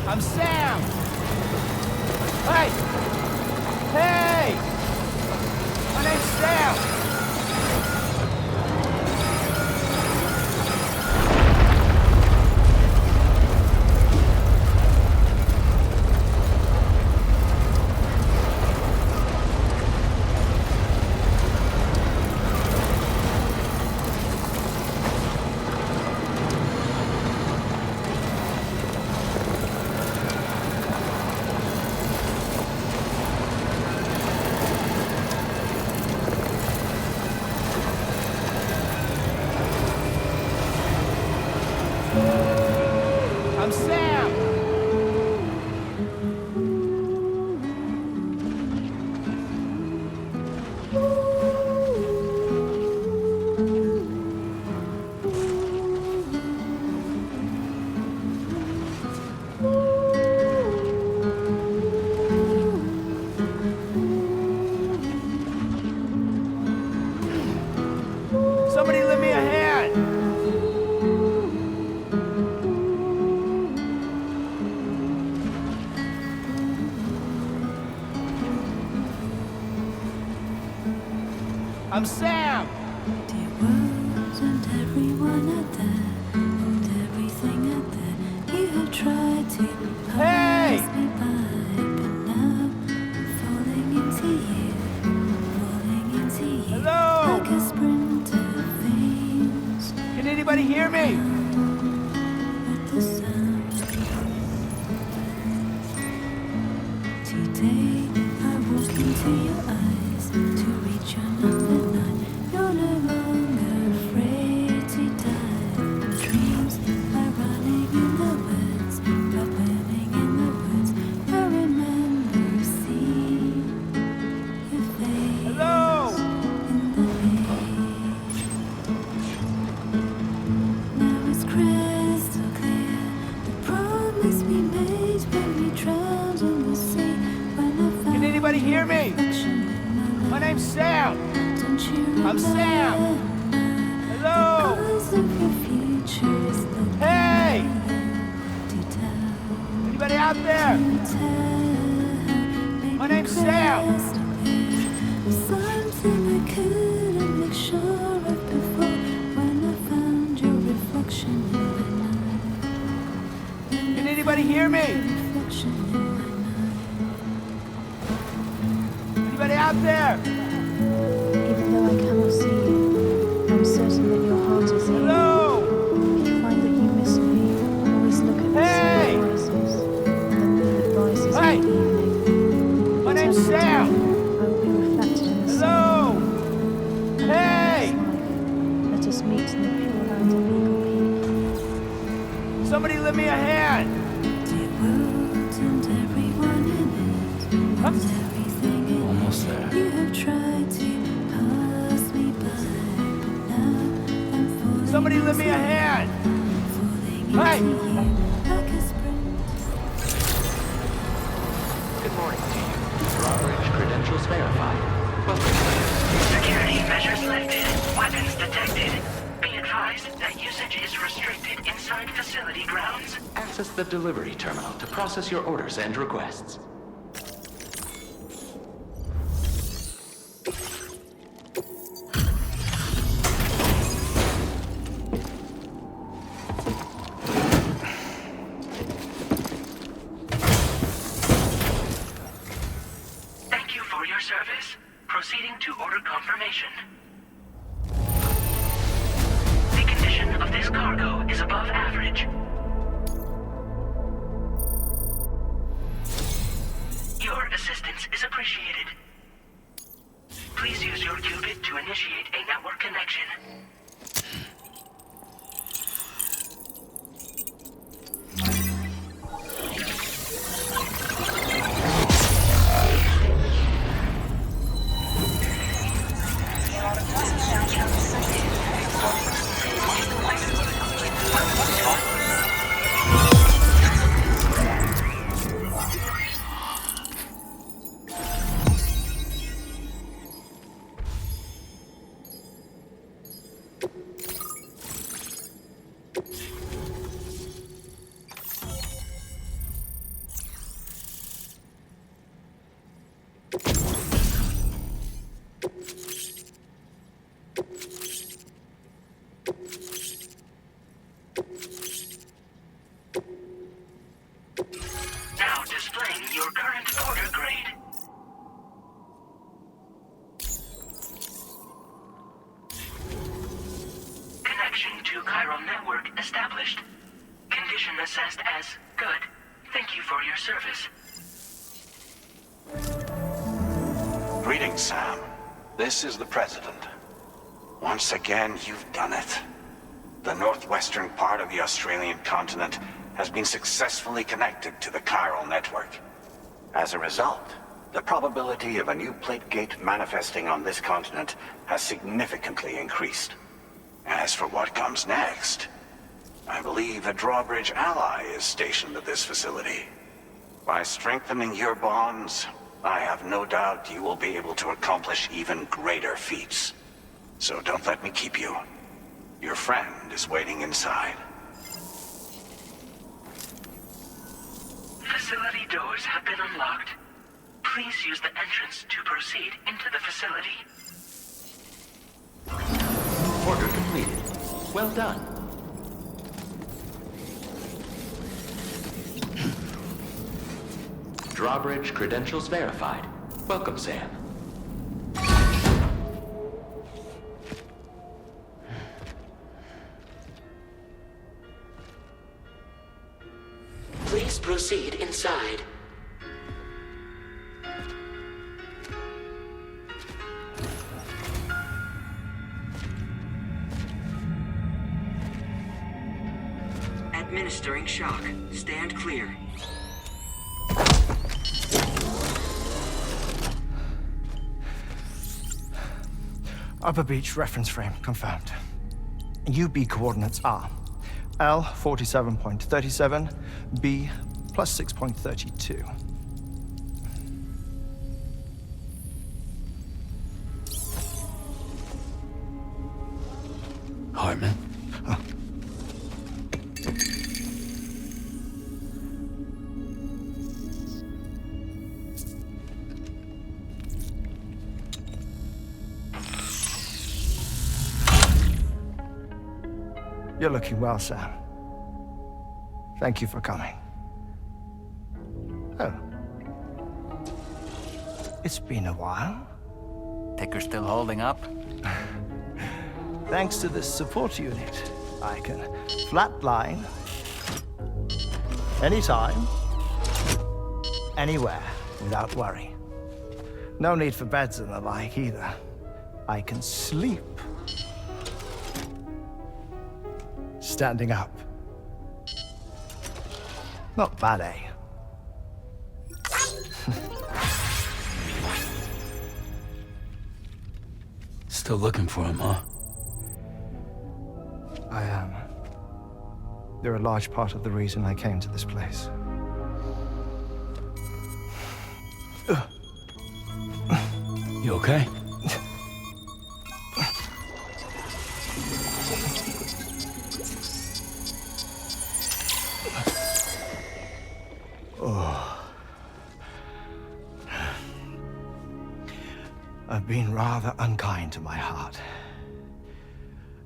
I'm Sam! Hey! Hey! My name's Sam! I'm Sam! Somebody lend me a hand! I'm Sam! There wasn't everyone out there, and everything out there. You have tried to pass me by, but now I'm falling into you, falling into you. Hello? Like a sprinter veins. Can anybody hear me? With the sound. Today I walk into your eyes to reach another night. You're no longer afraid to die. Dreams are running in the woods, but burning in the woods. I remember seeing your face in the haze. Now it's crystal clear the promise we made when we drowned in the sea. Can anybody hear me? My name's Sam! I'm Sam! Hello! Hey! Anybody out there? My name's Sam! Something I couldn't make sure of before when I found your reflection in the Anybody hear me? Anybody out there? Even though I cannot see you, I'm certain that your heart is here. Hello! If you find that you miss me, always look at the sun rises, and the moon that rises in the evening. My name's Sam! I will be reflected in the Hello! sun. Hey! Let us meet in the pure land of Eagle Peak. Somebody lend me a hand! Almost there. You have tried to pass me by, but now I'm falling. Somebody lend me a hand! Hey! Good morning to you. Drawbridge credentials verified. Welcome. Security measures lifted. Weapons detected. Be advised that usage is restricted inside facility grounds. Access the delivery terminal to process your orders and requests. Thank you for your service. Proceeding to order confirmation. The condition of this cargo is above average. Your assistance is appreciated. Please use your qubit to initiate a network connection. Now displaying your current order grade. Connection to chiral network established. Condition assessed as good. Thank you for your service. Greetings, Sam. This is the President. Once again, you've done it. The northwestern part of the Australian continent has been successfully connected to the chiral network. As a result, the probability of a new plate gate manifesting on this continent has significantly increased. As for what comes next, I believe a drawbridge ally is stationed at this facility. By strengthening your bonds, I have no doubt you will be able to accomplish even greater feats. So don't let me keep you. Your friend is waiting inside. Facility doors have been unlocked. Please use the entrance to proceed into the facility. Order completed. Well done. Drawbridge credentials verified. Welcome, Sam. Please proceed inside. Administering shock. Stand clear. Upper Beach reference frame confirmed. UB coordinates are L 47.37, B plus 6.32. Hartman? You're looking well, Sam. Thank you for coming. Oh. It's been a while. Ticker still holding up? Thanks to this support unit, I can flatline anytime, anywhere, without worry. No need for beds and the like either. I can sleep standing up. Not bad, eh? Still looking for him, huh? I am. They're a large part of the reason I came to this place. You okay? I've been rather unkind to my heart.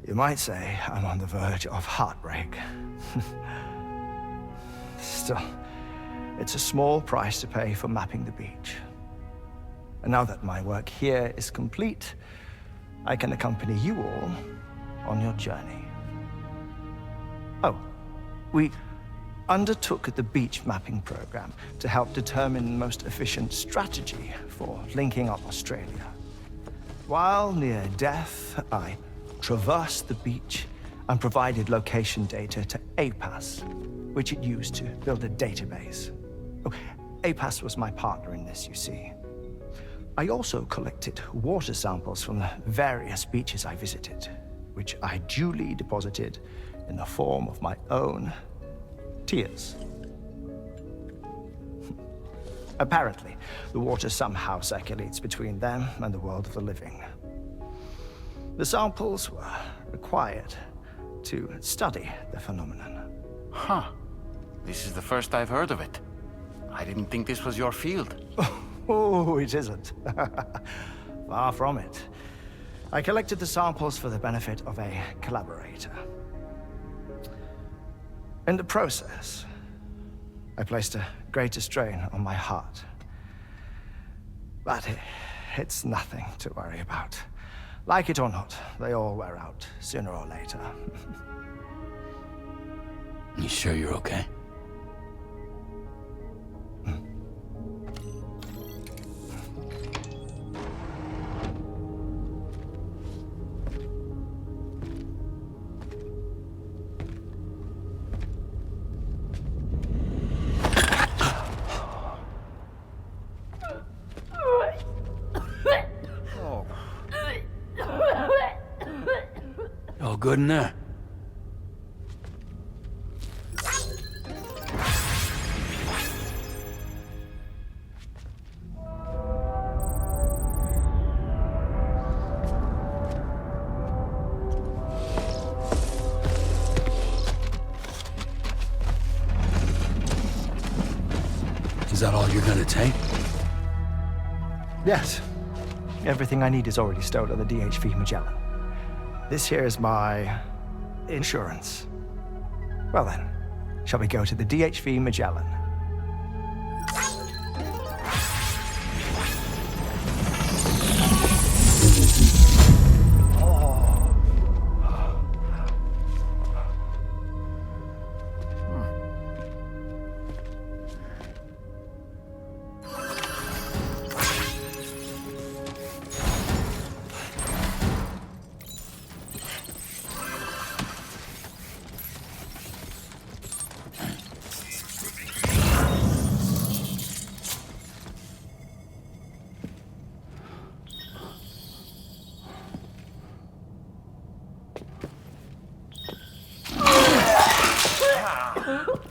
You might say I'm on the verge of heartbreak. Still, it's a small price to pay for mapping the beach. And now that my work here is complete, I can accompany you all on your journey. Oh, we undertook the beach mapping program to help determine the most efficient strategy for linking up Australia. While near death, I traversed the beach and provided location data to APAS, which it used to build a database. Oh, APAS was my partner in this, you see. I also collected water samples from the various beaches I visited, which I duly deposited in the form of my own tears. Apparently, the water somehow circulates between them and the world of the living. The samples were required to study the phenomenon. Huh. This is the first I've heard of it. I didn't think this was your field. Oh, it isn't. Far from it. I collected the samples for the benefit of a collaborator. In the process, I placed a greater strain on my heart. But it's nothing to worry about. Like it or not, they all wear out, sooner or later. You sure you're okay? All good in there? Is that all you're gonna take? Yes. Everything I need is already stowed on the DHV Magellan. This here is my insurance. Well then, shall we go to the DHV Magellan?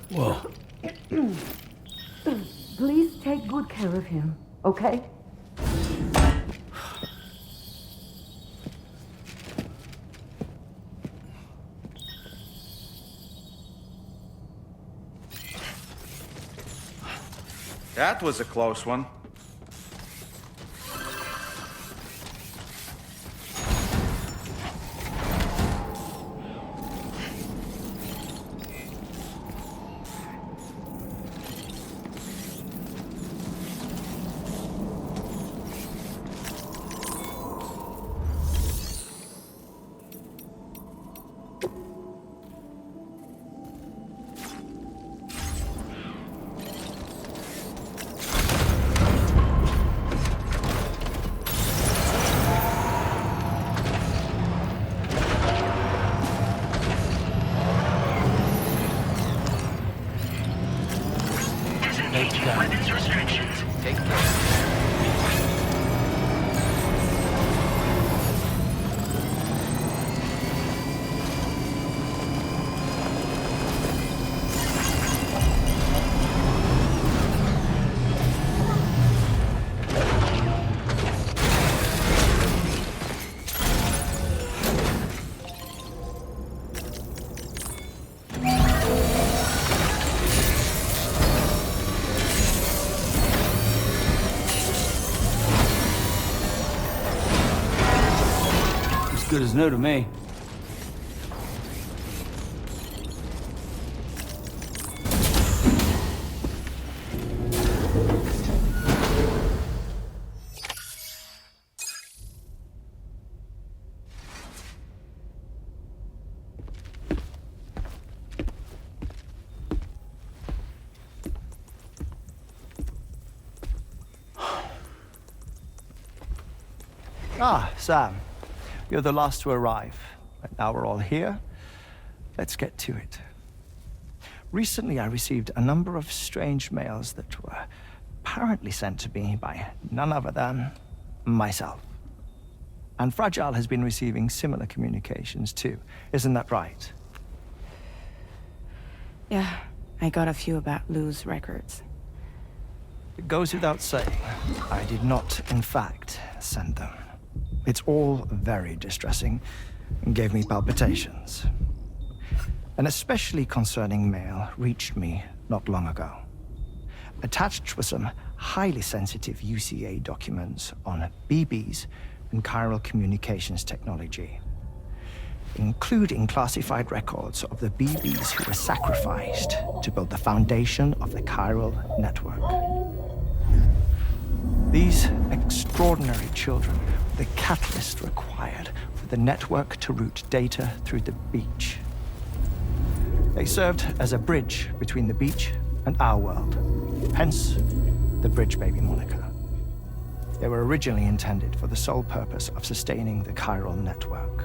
Whoa. Please take good care of him, okay? That was a close one. Okay. Weapons restrictions. Take care. Good as new to me. Ah, Sam. You're the last to arrive. But now we're all here. Let's get to it. Recently, I received a number of strange mails that were apparently sent to me by none other than myself. And Fragile has been receiving similar communications too. Isn't that right? Yeah, I got a few about Lou's records. It goes without saying, I did not, in fact, send them. It's all very distressing and gave me palpitations. An especially concerning mail reached me not long ago. Attached were some highly sensitive UCA documents on BBs and chiral communications technology, including classified records of the BBs who were sacrificed to build the foundation of the chiral network. These extraordinary children were the catalyst required for the network to route data through the beach. They served as a bridge between the beach and our world, hence the Bridge Baby moniker. They were originally intended for the sole purpose of sustaining the chiral network.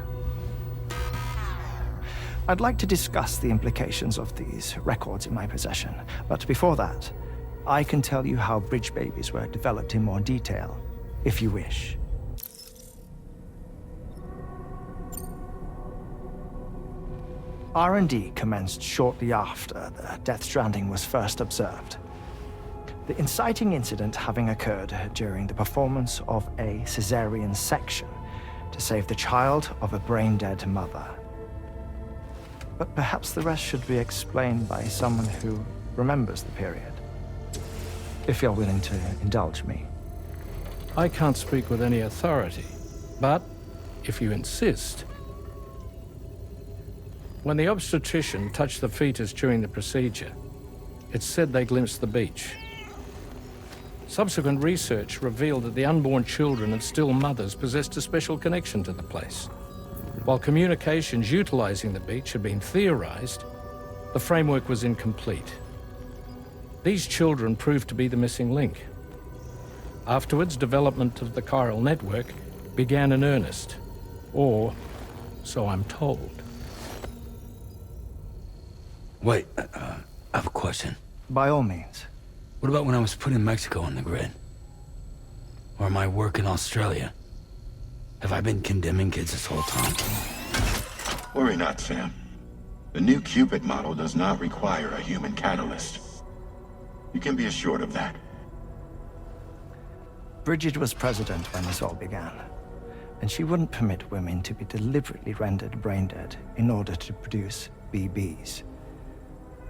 I'd like to discuss the implications of these records in my possession, but before that, I can tell you how Bridge Babies were developed in more detail, if you wish. R&D commenced shortly after the Death Stranding was first observed. The inciting incident having occurred during the performance of a cesarean section to save the child of a brain-dead mother. But perhaps the rest should be explained by someone who remembers the period. If you're willing to indulge me. I can't speak with any authority, but if you insist. When the obstetrician touched the fetus during the procedure, it's said they glimpsed the beach. Subsequent research revealed that the unborn children of still mothers possessed a special connection to the place. While communications utilizing the beach had been theorized, the framework was incomplete. These children proved to be the missing link. Afterwards, development of the chiral network began in earnest, or so I'm told. Wait, I have a question. By all means. What about when I was put in Mexico on the grid? Or my work in Australia? Have I been condemning kids this whole time? Worry not, Sam. The new Cupid model does not require a human catalyst. You can be assured of that. Bridget was president when this all began, and she wouldn't permit women to be deliberately rendered brain-dead in order to produce BBs.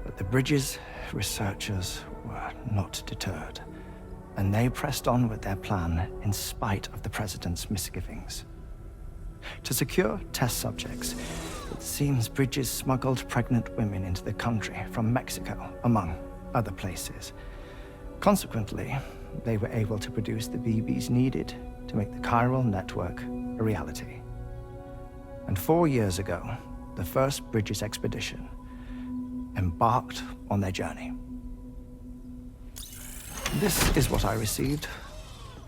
But the Bridges researchers were not deterred, and they pressed on with their plan in spite of the president's misgivings. To secure test subjects, it seems Bridges smuggled pregnant women into the country from Mexico, among other places. Consequently, they were able to produce the BBs needed to make the chiral network a reality. And 4 years ago, the first Bridges expedition embarked on their journey. This is what I received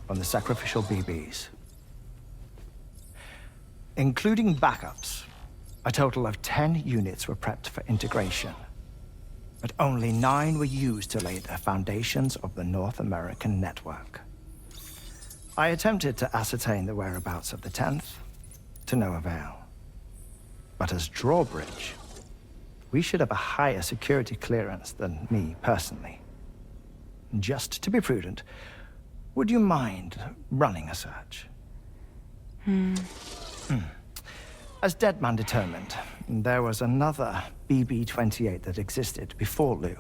from the sacrificial BBs. Including backups, a total of 10 units were prepped for integration. but only 9 were used to lay the foundations of the North American network. I attempted to ascertain the whereabouts of the 10th, to no avail. But as drawbridge, we should have a higher security clearance than me personally. Just to be prudent, would you mind running a search? As Deadman determined, there was another BB-28 that existed before Lou,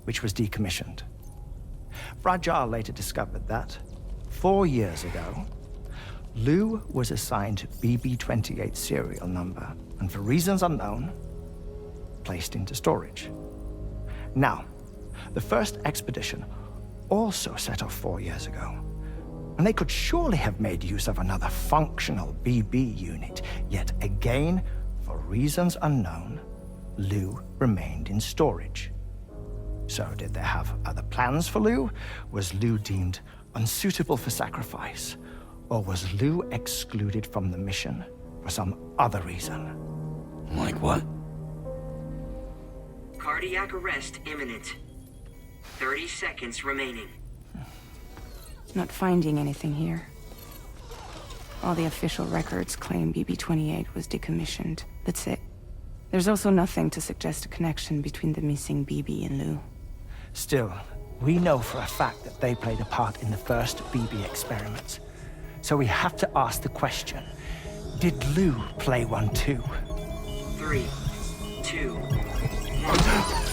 which was decommissioned. Fragile later discovered that, 4 years ago, Lou was assigned BB-28 serial number, and for reasons unknown, placed into storage. Now, the first expedition also set off 4 years ago, and they could surely have made use of another functional BB unit, yet again, for reasons unknown, Lou remained in storage. So did they have other plans for Lou? Was Lou deemed unsuitable for sacrifice? Or was Lou excluded from the mission for some other reason? Like what? Cardiac arrest imminent. 30 seconds remaining. Not finding anything here. All the official records claim BB-28 was decommissioned. That's it. There's also nothing to suggest a connection between the missing BB and Lou. Still, we know for a fact that they played a part in the first BB experiments. So we have to ask the question, did Lou play one too? 3, 2, 1.